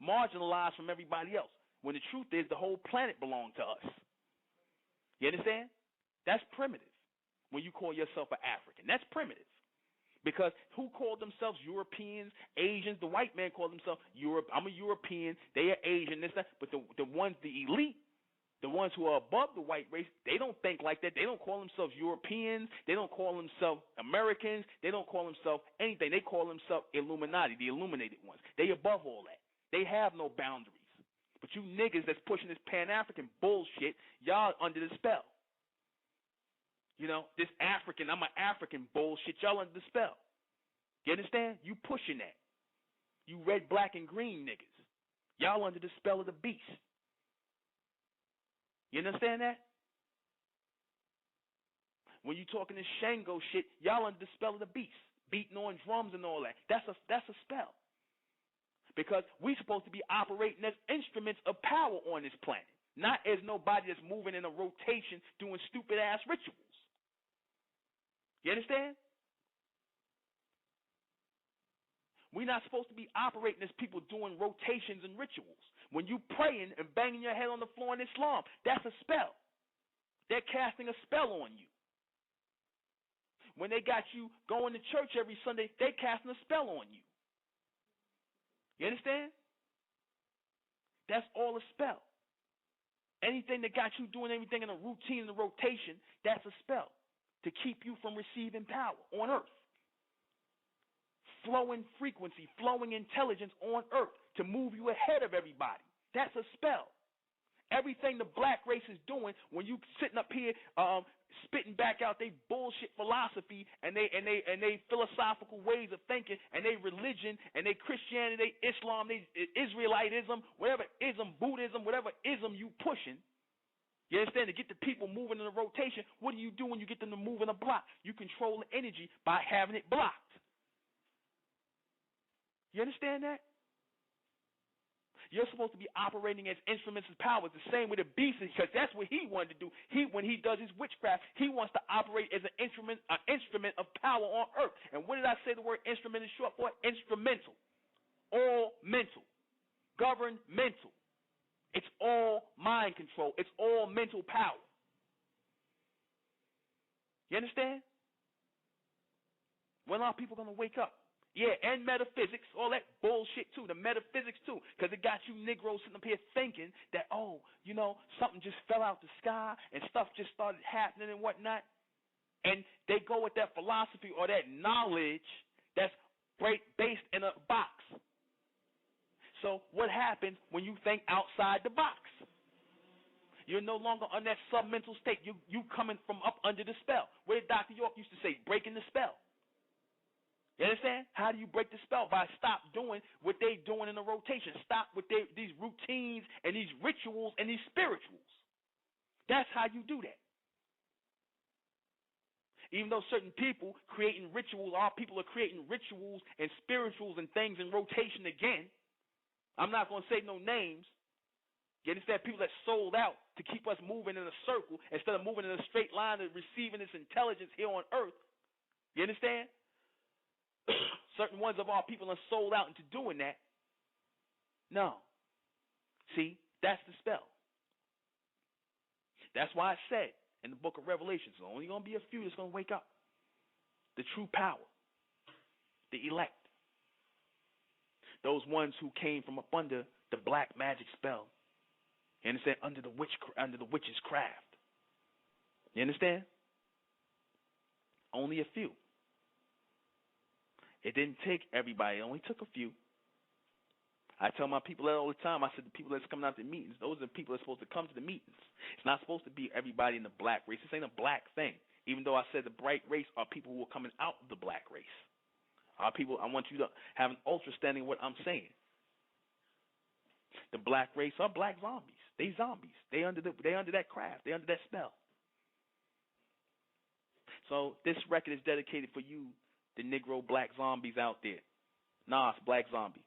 marginalized from everybody else. When the truth is, the whole planet belongs to us. You understand? That's primitive. When you call yourself an African, that's primitive. Because who called themselves Europeans, Asians? The white man called himself Europe. I'm a European. They are Asian. This, that. But the ones, the elite, the ones who are above the white race, they don't think like that. They don't call themselves Europeans. They don't call themselves Americans. They don't call themselves anything. They call themselves Illuminati, the illuminated ones. They above all that. They have no boundaries. But you niggas that's pushing this Pan-African bullshit, y'all under the spell. You know, this African, I'm an African bullshit, y'all under the spell. You understand? You pushing that. You red, black, and green niggas. Y'all under the spell of the beast. You understand that? When you talking this Shango shit, y'all under the spell of the beast, beating on drums and all that. That's a spell. Because we supposed to be operating as instruments of power on this planet, not as nobody that's moving in a rotation doing stupid ass rituals. You understand? We're not supposed to be operating as people doing rotations and rituals. When you praying and banging your head on the floor in Islam, that's a spell. They're casting a spell on you. When they got you going to church every Sunday, they're casting a spell on you. You understand? That's all a spell. Anything that got you doing everything in a routine and a rotation, that's a spell to keep you from receiving power on earth. Flowing frequency, flowing intelligence on earth to move you ahead of everybody. That's a spell. Everything the black race is doing when you sitting up here spitting back out they bullshit philosophy and they philosophical ways of thinking and they religion and they Christianity, they Islam, they Israelitism, whatever ism, Buddhism, whatever ism you pushing. You understand? To get the people moving in a rotation, what do you do when you get them to move in a block? You control the energy by having it blocked. You understand that? You're supposed to be operating as instruments of power. It's the same with the beast, because that's what he wanted to do. When he does his witchcraft, he wants to operate as an instrument of power on earth. And what did I say the word instrument is short for? Instrumental. All mental. Governed mental. It's all mind control. It's all mental power. You understand? When are people going to wake up? Yeah, and metaphysics, all that bullshit too, the metaphysics too, because it got you Negroes sitting up here thinking that, something just fell out the sky and stuff just started happening and whatnot. And they go with that philosophy or that knowledge that's based in a box. So what happens when you think outside the box? You're no longer on that submental state. You coming from up under the spell. Where Dr. York used to say, breaking the spell. You understand? How do you break the spell? By stop doing what they doing in the rotation. Stop with these routines and these rituals and these spirituals. That's how you do that. Even though certain people creating rituals, our people are creating rituals and spirituals and things in rotation again. I'm not going to say no names. You understand? People that sold out to keep us moving in a circle instead of moving in a straight line and receiving this intelligence here on earth. You understand? Certain ones of our people are sold out into doing that. No. See, that's the spell. That's why I said in the book of Revelation, there's only going to be a few that's going to wake up. The true power. The elect. Those ones who came from up under the black magic spell. You understand? Under the witch's craft. You understand? Only a few. It didn't take everybody. It only took a few. I tell my people that all the time. I said the people that's coming out to meetings, those are the people that's supposed to come to the meetings. It's not supposed to be everybody in the black race. This ain't a black thing. Even though I said the bright race are people who are coming out of the black race. Our people, I want you to have an understanding of what I'm saying. The black race are black zombies. They zombies. They under that craft. They under that spell. So this record is dedicated for you, the Negro black zombies out there. Nas, Black Zombie.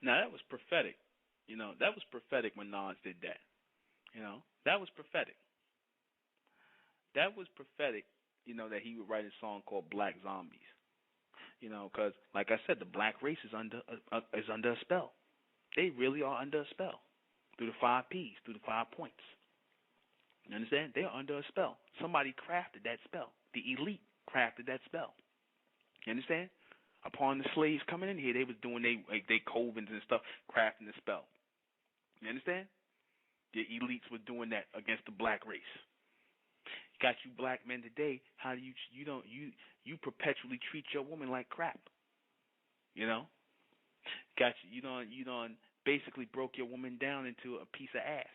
Now that was prophetic. That was prophetic when Nas did that. That was prophetic. That was prophetic, that he would write a song called Black Zombies. Because like I said, the black race is under a spell. They really are under a spell through the 5 P's, through the 5 points. You understand? They are under a spell. Somebody crafted that spell. The elite crafted that spell. You understand? Upon the slaves coming in here, they was doing they covens and stuff, crafting the spell. You understand? The elites were doing that against the black race. Got you black men today. How do you perpetually treat your woman like crap? Got you. You done basically broke your woman down into a piece of ass.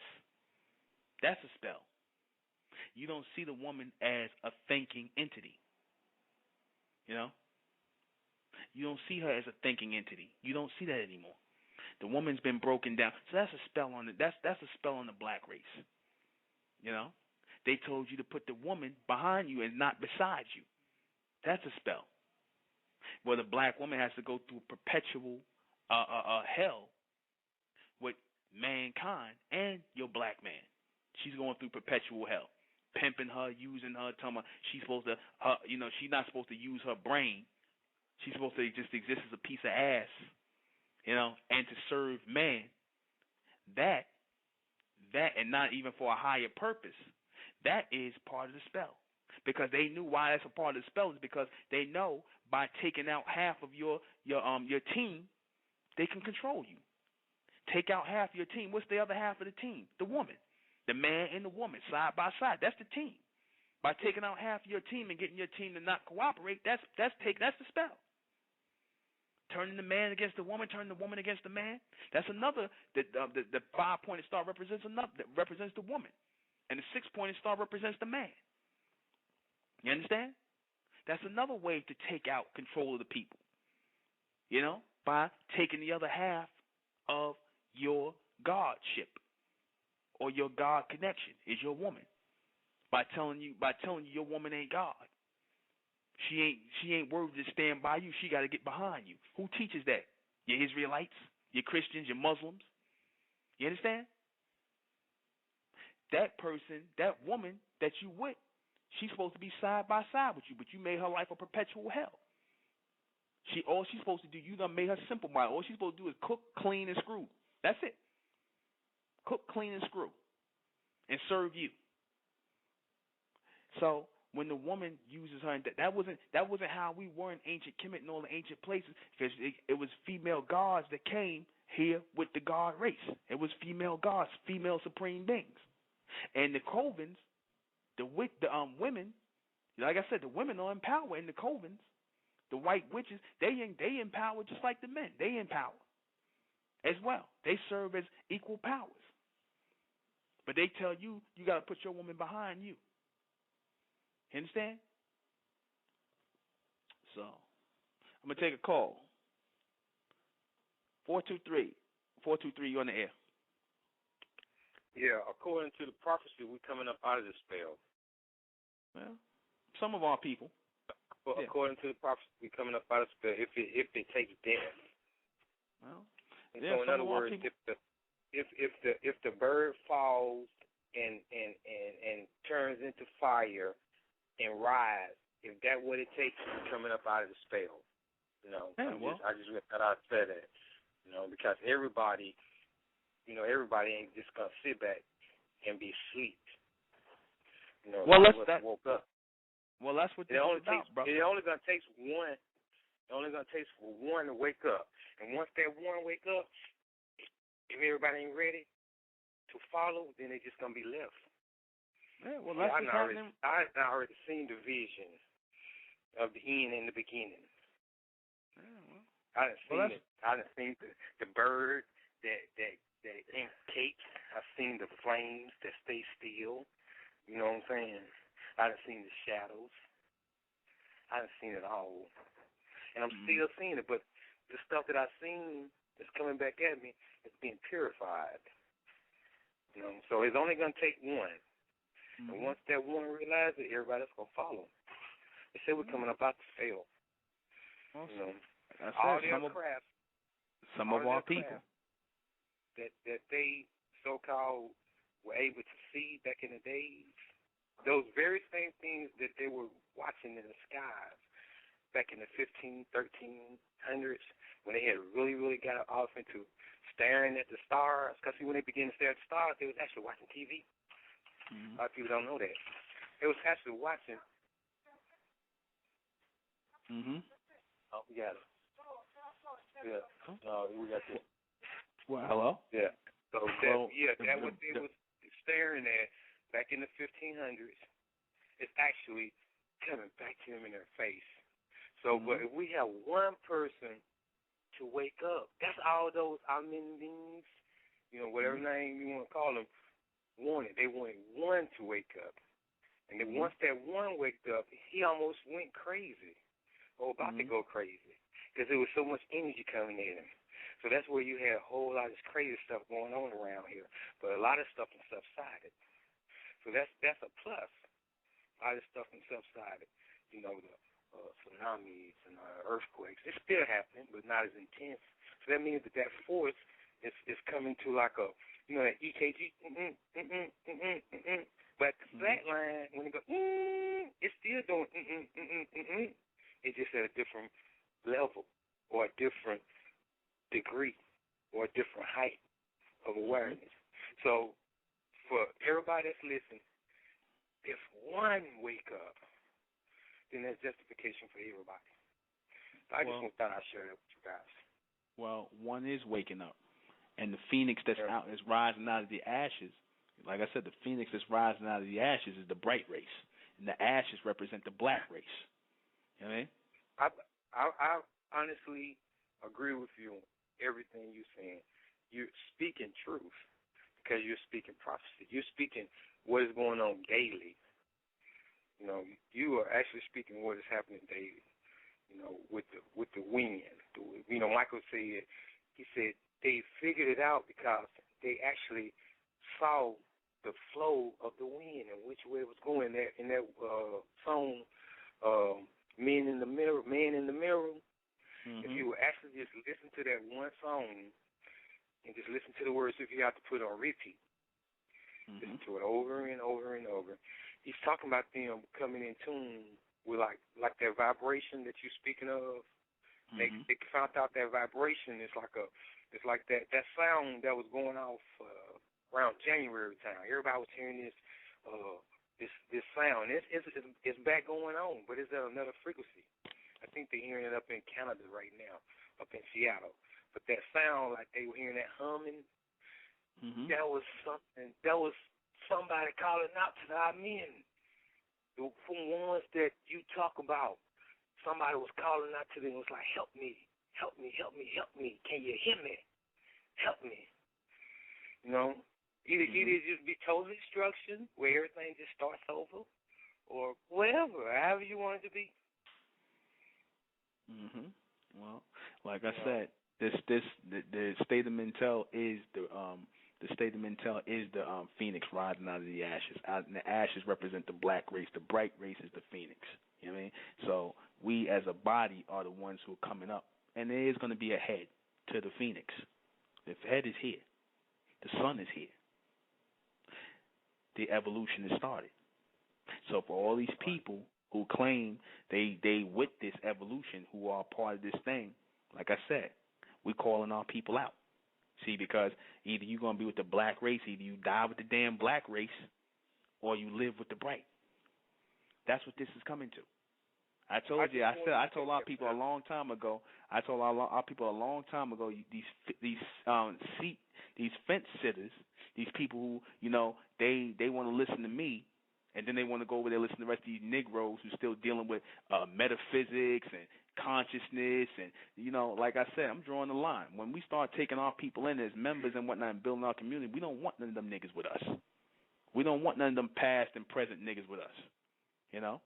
That's a spell. You don't see the woman as a thinking entity. You don't see her as a thinking entity. You don't see that anymore. The woman's been broken down. So that's a spell on that's a spell on the black race. They told you to put the woman behind you and not beside you. That's a spell. Where the black woman has to go through perpetual hell with mankind and your black man. She's going through perpetual hell. Pimping her, using her, telling her she's supposed to, she's not supposed to use her brain. She's supposed to just exist as a piece of ass, and to serve man. That, and not even for a higher purpose, that is part of the spell. Because they knew why that's a part of the spell is because they know by taking out half of your team, they can control you. Take out half of your team. What's the other half of the team? The woman. The man and the woman, side by side. That's the team. By taking out half of your team and getting your team to not cooperate, that's the spell. Turning the man against the woman, turning the woman against the man. That's another. The 5-pointed star represents the woman, and the 6-pointed star represents the man. You understand? That's another way to take out control of the people. By taking the other half of your godship or your God connection is your woman. By telling you your woman ain't God. She ain't worthy to stand by you. She got to get behind you. Who teaches that? Your Israelites, your Christians, your Muslims. You understand? That person, that woman that you with, she's supposed to be side by side with you, but you made her life a perpetual hell. All she's supposed to do, you done made her simple by it. All she's supposed to do is cook, clean, and screw. That's it. Cook, clean, and screw, and serve you. So when the woman uses her, that wasn't how we were in ancient Kemet and all the ancient places. Because it was female gods that came here with the god race. It was female gods, female supreme beings, and the covens, the women. Like I said, the women are in power in the covens. The white witches, they in power just like the men. They in power as well. They serve as equal powers. But they tell you, you got to put your woman behind you. You understand? So, I'm going to take a call. 423, you on the air. Yeah, according to the prophecy, we're coming up out of the spell. Well, some of our people. Well, yeah. According to the prophecy, we're coming up out of the spell if it takes death. Well, so in other words, if the bird falls and turns into fire and rise, if that's what it takes, we're coming up out of the spell. You know, I just thought I'd say that. You know, because everybody ain't just gonna sit back and be asleep. You know, woke up. Well, that's what it's about, bro. It only gonna take one. It only gonna take for one to wake up, and once that one wake up, if everybody ain't ready to follow, then they just gonna be left. Yeah, well, that's what's happening. I already seen the vision of the end and the beginning. Yeah, well, I done seen it. I done seen the bird that ink cakes. I've seen the flames that stay still. You know what I'm saying? I done seen the shadows. I done seen it all. And I'm still seeing it, but the stuff that I've seen that's coming back at me is being purified. You know, so it's only going to take one. And once that one realizes it, everybody else going to follow. They say we're coming up out to fail. Awesome. You know, that's all it. their craft. Some of our people. That they so-called were able to see back in the days, those very same things that they were watching in the skies back in the 1300s when they had really, really got off into staring at the stars. Because see, when they began to stare at the stars, they was actually watching TV. A lot of people don't know that. They was actually watching. Oh, we got it. Yeah. We got this. Well, hello? Yeah. So that what they was staring at back in the 1500s is actually coming back to them in their face. So, but if we have one person to wake up, that's all those Amen beings, you know, whatever name you want to call them, wanted. They wanted one to wake up. And then once that one waked up, he almost went crazy, or about to go crazy, because there was so much energy coming in him. So that's where you had a whole lot of this crazy stuff going on around here. But a lot of stuff is subsided. So that's a plus. A lot of stuff is subsided. You know, the tsunamis and earthquakes. It's still happening, but not as intense. So that means that force is coming to like a, you know, that EKG. But the flat line, when it goes, it's still doing. It's just at a different level or a different degree or a different height of awareness. So for everybody that's listening, if one wake up, then there's justification for everybody. I just thought I'd share that with you guys. Well, one is waking up, and the phoenix that's out is rising out of the ashes. Like I said, the phoenix that's rising out of the ashes is the bright race, and the ashes represent the black race. You know what I mean? I honestly agree with you on everything you're saying. You're speaking truth because you're speaking prophecy. You're speaking what is going on daily. You know, you are actually speaking what is happening daily. You know, with the wind. You know, Michael said, he said they figured it out because they actually saw the flow of the wind and which way it was going. In that song, Man in the Mirror. If you would actually just listen to that one song and just listen to the words, if you have to put it on repeat, listen to it over and over and over. He's talking about them coming in tune with like that vibration that you're speaking of. They found out that vibration is like that sound that was going off around January time. Everybody was hearing this sound. It's back going on, but it's at another frequency. I think they're hearing it up in Canada right now, up in Seattle. But that sound, like they were hearing that humming, that was something. That was somebody calling out to our men, from ones that you talk about, somebody was calling out to them, was like, help me, help me, help me, help me. Can you hear me? Help me. You know, either just be total destruction where everything just starts over, or whatever, however you want it to be. Well, like I said, the state of Mentel is the phoenix rising out of the ashes. And the ashes represent the black race. The bright race is the phoenix. You know what I mean? So we as a body are the ones who are coming up, and there is going to be a head to the phoenix. The head is here. The sun is here. The evolution has started. So for all these people who claim they with this evolution, who are part of this thing, like I said, we're calling our people out. See, because either you're going to be with the black race, either you die with the damn black race, or you live with the bright. That's what this is coming to. I told a lot of people a long time ago. These fence sitters, these people who, you know, they want to listen to me, and then they want to go over there and listen to the rest of these Negroes who still dealing with metaphysics and consciousness. And, you know, like I said, I'm drawing the line. When we start taking our people in as members and whatnot and building our community, we don't want none of them niggas with us. We don't want none of them past and present niggas with us. You know?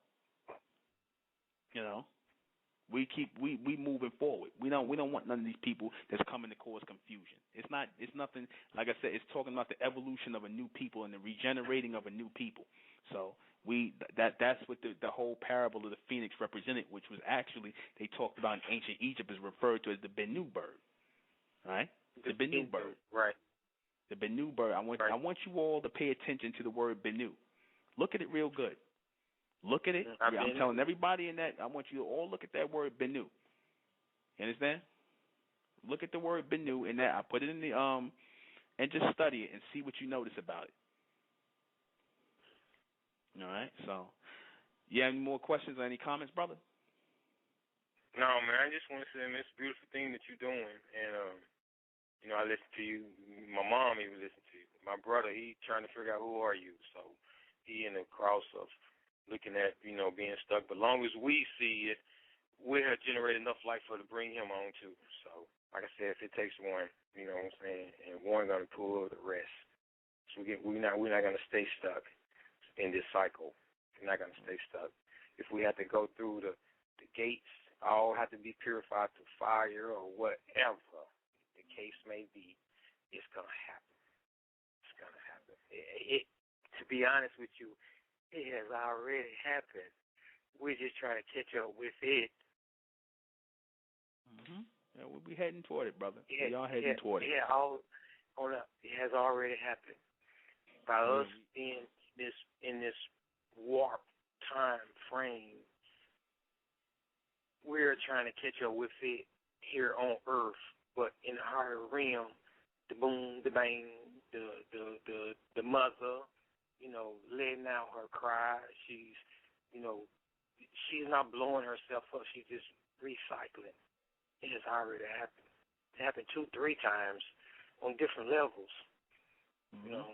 We moving forward. We don't want none of these people that's coming to cause confusion. It's nothing, like I said, it's talking about the evolution of a new people and the regenerating of a new people. So that's what the whole parable of the phoenix represented, which was actually, they talked about in ancient Egypt, is referred to as the Bennu bird. Right? The Bennu bird. Right. The Bennu bird. I want you all to pay attention to the word Bennu. Look at it real good. Look at it. I'm telling everybody in that, I want you to all look at that word Bennu. You understand? Look at the word Bennu in that. I put it in the and just study it and see what you notice about it. All right. So, you have any more questions or any comments, brother? No, man. I just want to say, man, it's a beautiful thing that you're doing, and you know, I listen to you. My mom even listens to you. My brother, he trying to figure out who are you. So he in the cross of looking at, you know, being stuck. But long as we see it, we have generated enough life for to bring him on too. So, like I said, if it takes one, you know what I'm saying, and one gonna pull the rest. So we're not gonna stay stuck in this cycle. We're not gonna stay stuck. If we have to go through the gates, all have to be purified through fire or whatever the case may be, it's gonna happen. It's gonna happen. To be honest with you, it has already happened. We're just trying to catch up with it. Yeah, we'll be heading toward it, brother. We are heading toward it. Yeah, it has already happened. By us being in this warp time frame, we're trying to catch up with it here on Earth, but in the higher realm, the boom, the bang, the mother, you know, letting out her cry. She's, you know, she's not blowing herself up. She's just recycling. It has already happened. It happened 2-3 times on different levels. You know,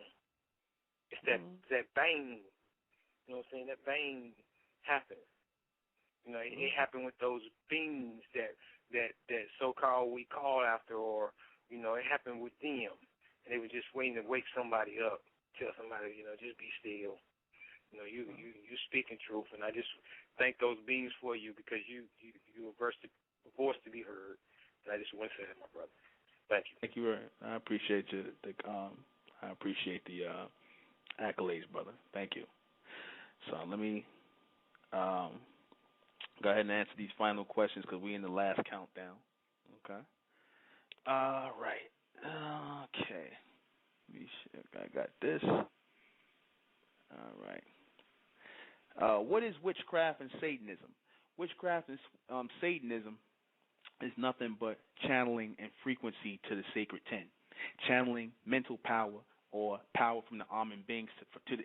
it's that bang. You know what I'm saying? That bang happened. You know, it happened with those beings that so-called we call after, or, you know, it happened with them. And they were just waiting to wake somebody up. Tell somebody, you know, just be still. You know, you speaking truth, and I just thank those beings for you, because you a voice to be heard. And I just want to say that, my brother. Thank you. Thank you. I appreciate you. I appreciate the accolades, brother. Thank you. So let me go ahead and answer these final questions, because we're in the last countdown. Okay. All right. Okay. I got this. All right. What is witchcraft and Satanism? Witchcraft and Satanism is nothing but channeling and frequency to the sacred 10, channeling mental power or power from the almond beings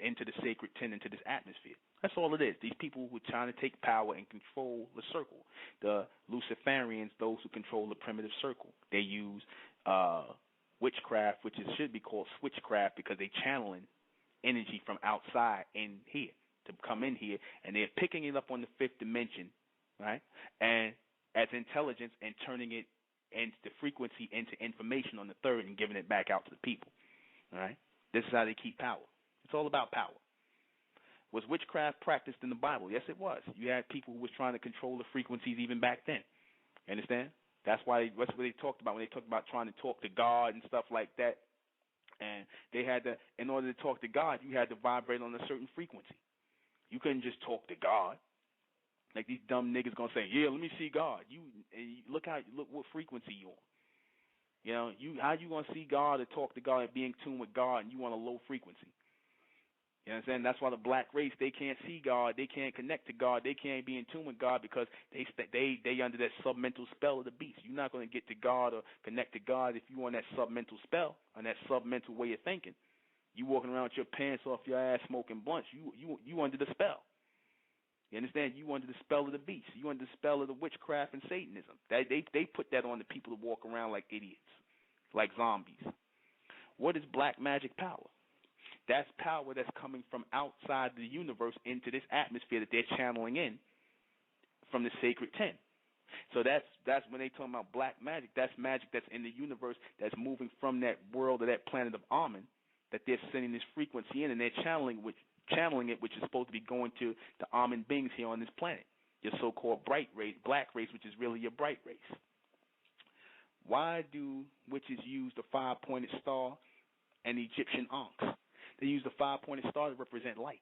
into the sacred 10, into this atmosphere. That's all it is. These people who are trying to take power and control the circle. The Luciferians, those who control the primitive circle. They use witchcraft, which should be called switchcraft, because they're channeling energy from outside in here to come in here, and they're picking it up on the fifth dimension right? And as intelligence and turning it into the frequency into information on the third and giving it back out to the people, all right? This is how they keep power. It's all about power. Was witchcraft practiced in the Bible? Yes, it was. You had people who was trying to control the frequencies even back then. You understand? That's what they talked about when they talked about trying to talk to God and stuff like that. And they had to, in order to talk to God, you had to vibrate on a certain frequency. You couldn't just talk to God. Like these dumb niggas gonna say, yeah, let me see God. You look what frequency you on. You know, how you gonna see God or talk to God and be in tune with God and you on a low frequency? You know what I'm saying? That's why the black race, they can't see God, they can't connect to God, they can't be in tune with God because they under that submental spell of the beast. You're not going to get to God or connect to God if you on that submental spell, on that submental way of thinking. You walking around with your pants off your ass smoking blunts. You under the spell. You understand? You under the spell of the beast. You under the spell of the witchcraft and Satanism. They put that on the people to walk around like idiots, like zombies. What is black magic power? That's power that's coming from outside the universe into this atmosphere that they're channeling in from the sacred 10. So that's when they talking about black magic. That's magic that's in the universe that's moving from that world or that planet of Amen, that they're sending this frequency in and they're channeling it, which is supposed to be going to the Amen beings here on this planet, your so-called bright race, black race, which is really your bright race. Why do witches use the 5-pointed star and the Egyptian ankhs? They use the 5-pointed star to represent light,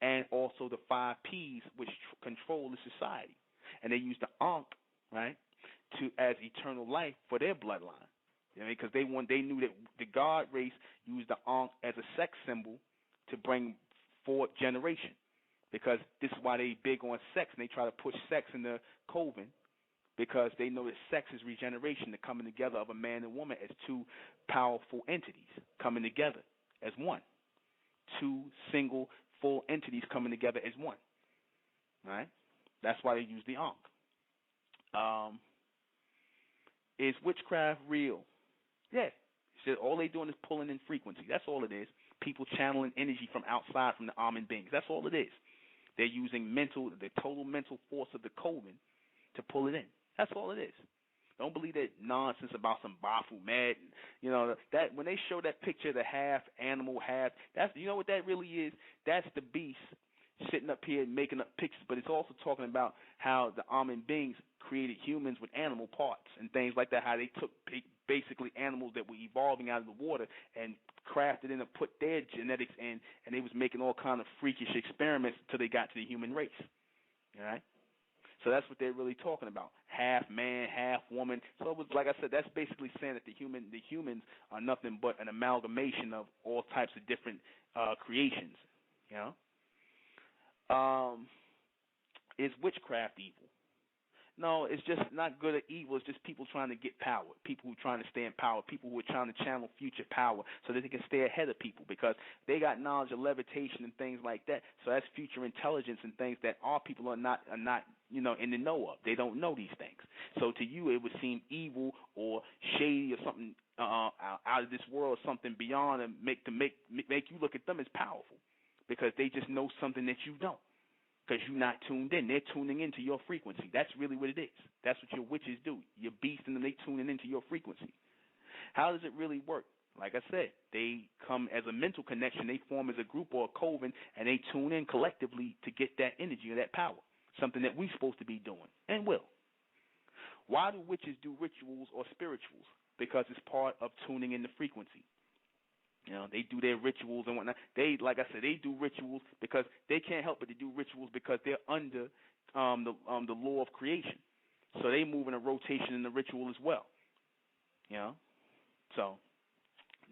and also the 5 P's, which control the society. And they use the ankh, right, as eternal life for their bloodline. You know, because they knew that the God race used the ankh as a sex symbol to bring forth generation. Because this is why they big on sex, and they try to push sex in the coven, because they know that sex is regeneration, the coming together of a man and woman as two powerful entities coming together as one. 2 single full entities coming together as one. Right? That's why they use the ankh. Is witchcraft real? Yeah. All they doing is pulling in frequency. That's all it is. People channeling energy from outside from the Amen beings. That's all it is. They're using the total mental force of the coven to pull it in. That's all it is. Don't believe that nonsense about some Baphomet. You know, that when they show that picture of the half animal, you know what that really is? That's the beast sitting up here making up pictures, but it's also talking about how the Amen beings created humans with animal parts and things like that, how they took basically animals that were evolving out of the water and crafted in and put their genetics in, and they was making all kind of freakish experiments until they got to the human race. All right? So that's what they're really talking about. Half man, half woman. So it was, like I said, that's basically saying that the humans are nothing but an amalgamation of all types of different creations. You know? Is witchcraft evil? No, it's just not good or evil. It's just people trying to get power, people who are trying to stay in power, people who are trying to channel future power so that they can stay ahead of people because they got knowledge of levitation and things like that. So that's future intelligence and things that our people are not in the know of. They don't know these things. So to you, it would seem evil or shady or something out of this world, something beyond, and make you look at them as powerful because they just know something that you don't. Because you're not tuned in. They're tuning into your frequency. That's really what it is. That's what your witches do. Your beasts and them, they tuning into your frequency. How does it really work? Like I said, they come as a mental connection. They form as a group or a coven, and they tune in collectively to get that energy or that power, something that we're supposed to be doing and will. Why do witches do rituals or spirituals? Because it's part of tuning in the frequency. You know, they do their rituals and whatnot. They, like I said, they do rituals because they can't help but to do rituals because they're under the law of creation. So they move in a rotation in the ritual as well. You know? So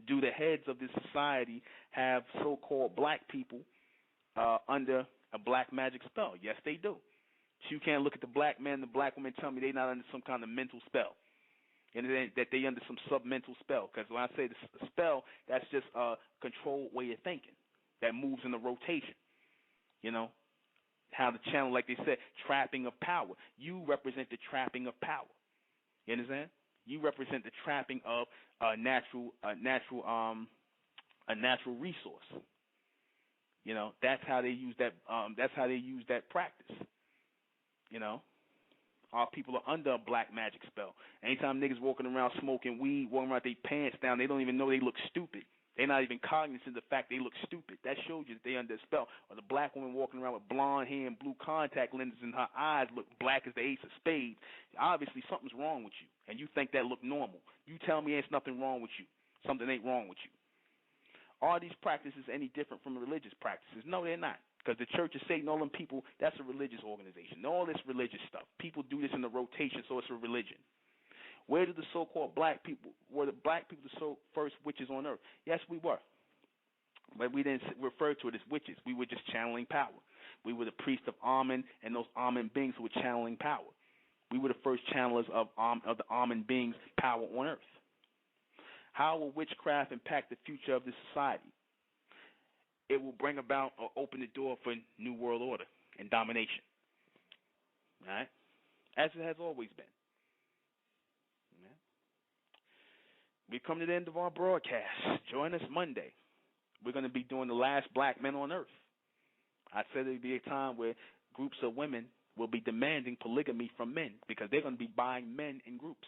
do the heads of this society have so-called black people under a black magic spell? Yes, they do. You can't look at the black man and the black woman and tell me they're not under some kind of mental spell. And that they under some submental spell. Because when I say the spell, that's just a controlled way of thinking that moves in a rotation. You know, how the channel, like they said, trapping of power. You represent the trapping of power. You understand? You represent the trapping of a natural resource. You know, that's how they use that. That's how they use that practice. You know, our people are under a black magic spell. Anytime niggas walking around smoking weed, walking around with their pants down, they don't even know they look stupid. They're not even cognizant of the fact they look stupid. That shows you that they under a spell. Or the black woman walking around with blonde hair and blue contact lenses and her eyes look black as the ace of spades. Obviously something's wrong with you, and you think that look normal. You tell me there's nothing wrong with you. Something ain't wrong with you. Are these practices any different from the religious practices? No, they're not. Because the Church of Satan, all them people, that's a religious organization. All this religious stuff. People do this in a rotation, so it's a religion. Where did the so-called black people, were the black people the first witches on earth? Yes, we were. But we didn't refer to it as witches. We were just channeling power. We were the priests of Amen and those Amen beings who were channeling power. We were the first channelers of the Amen beings' power on earth. How will witchcraft impact the future of this society? It will bring about or open the door for new world order and domination. All right? As it has always been. Right? We come to the end of our broadcast. Join us Monday. We're going to be doing the last black men on earth. I said there would be a time where groups of women will be demanding polygamy from men because they're going to be buying men in groups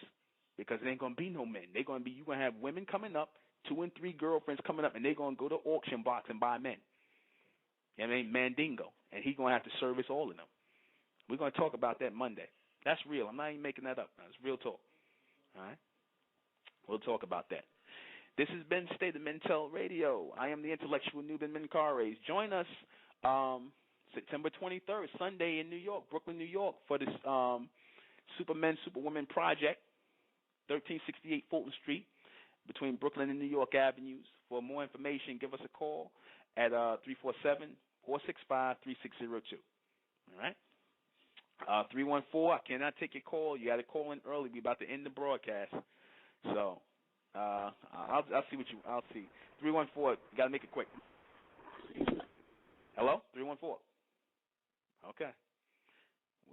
because there ain't going to be no men. You're going to have women coming up, 2 and 3 girlfriends coming up, and they're going to go to auction box and buy men. You know what I mean? Mandingo. And he's going to have to service all of them. We're going to talk about that Monday. That's real. I'm not even making that up. It's real talk. All right? We'll talk about that. This has been State of Mental Radio. I am the intellectual Nuben Menkares. Join us September 23rd, Sunday in New York, Brooklyn, New York, for this Supermen, Superwomen Project, 1368 Fulton Street, between Brooklyn and New York Avenues. For more information, give us a call at 347-465-3602. All right? 314, I cannot take your call. You got to call in early. We're about to end the broadcast. So I'll see. 314, you got to make it quick. Hello? 314. Okay.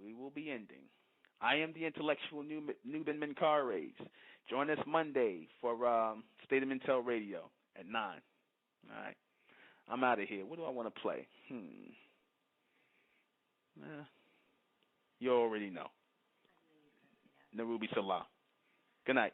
We will be ending. I am the intellectual Nuben Menkares. Join us Monday for State of Mental Radio at 9. All right. I'm out of here. What do I want to play? You already know. Narubi Salah. Good night.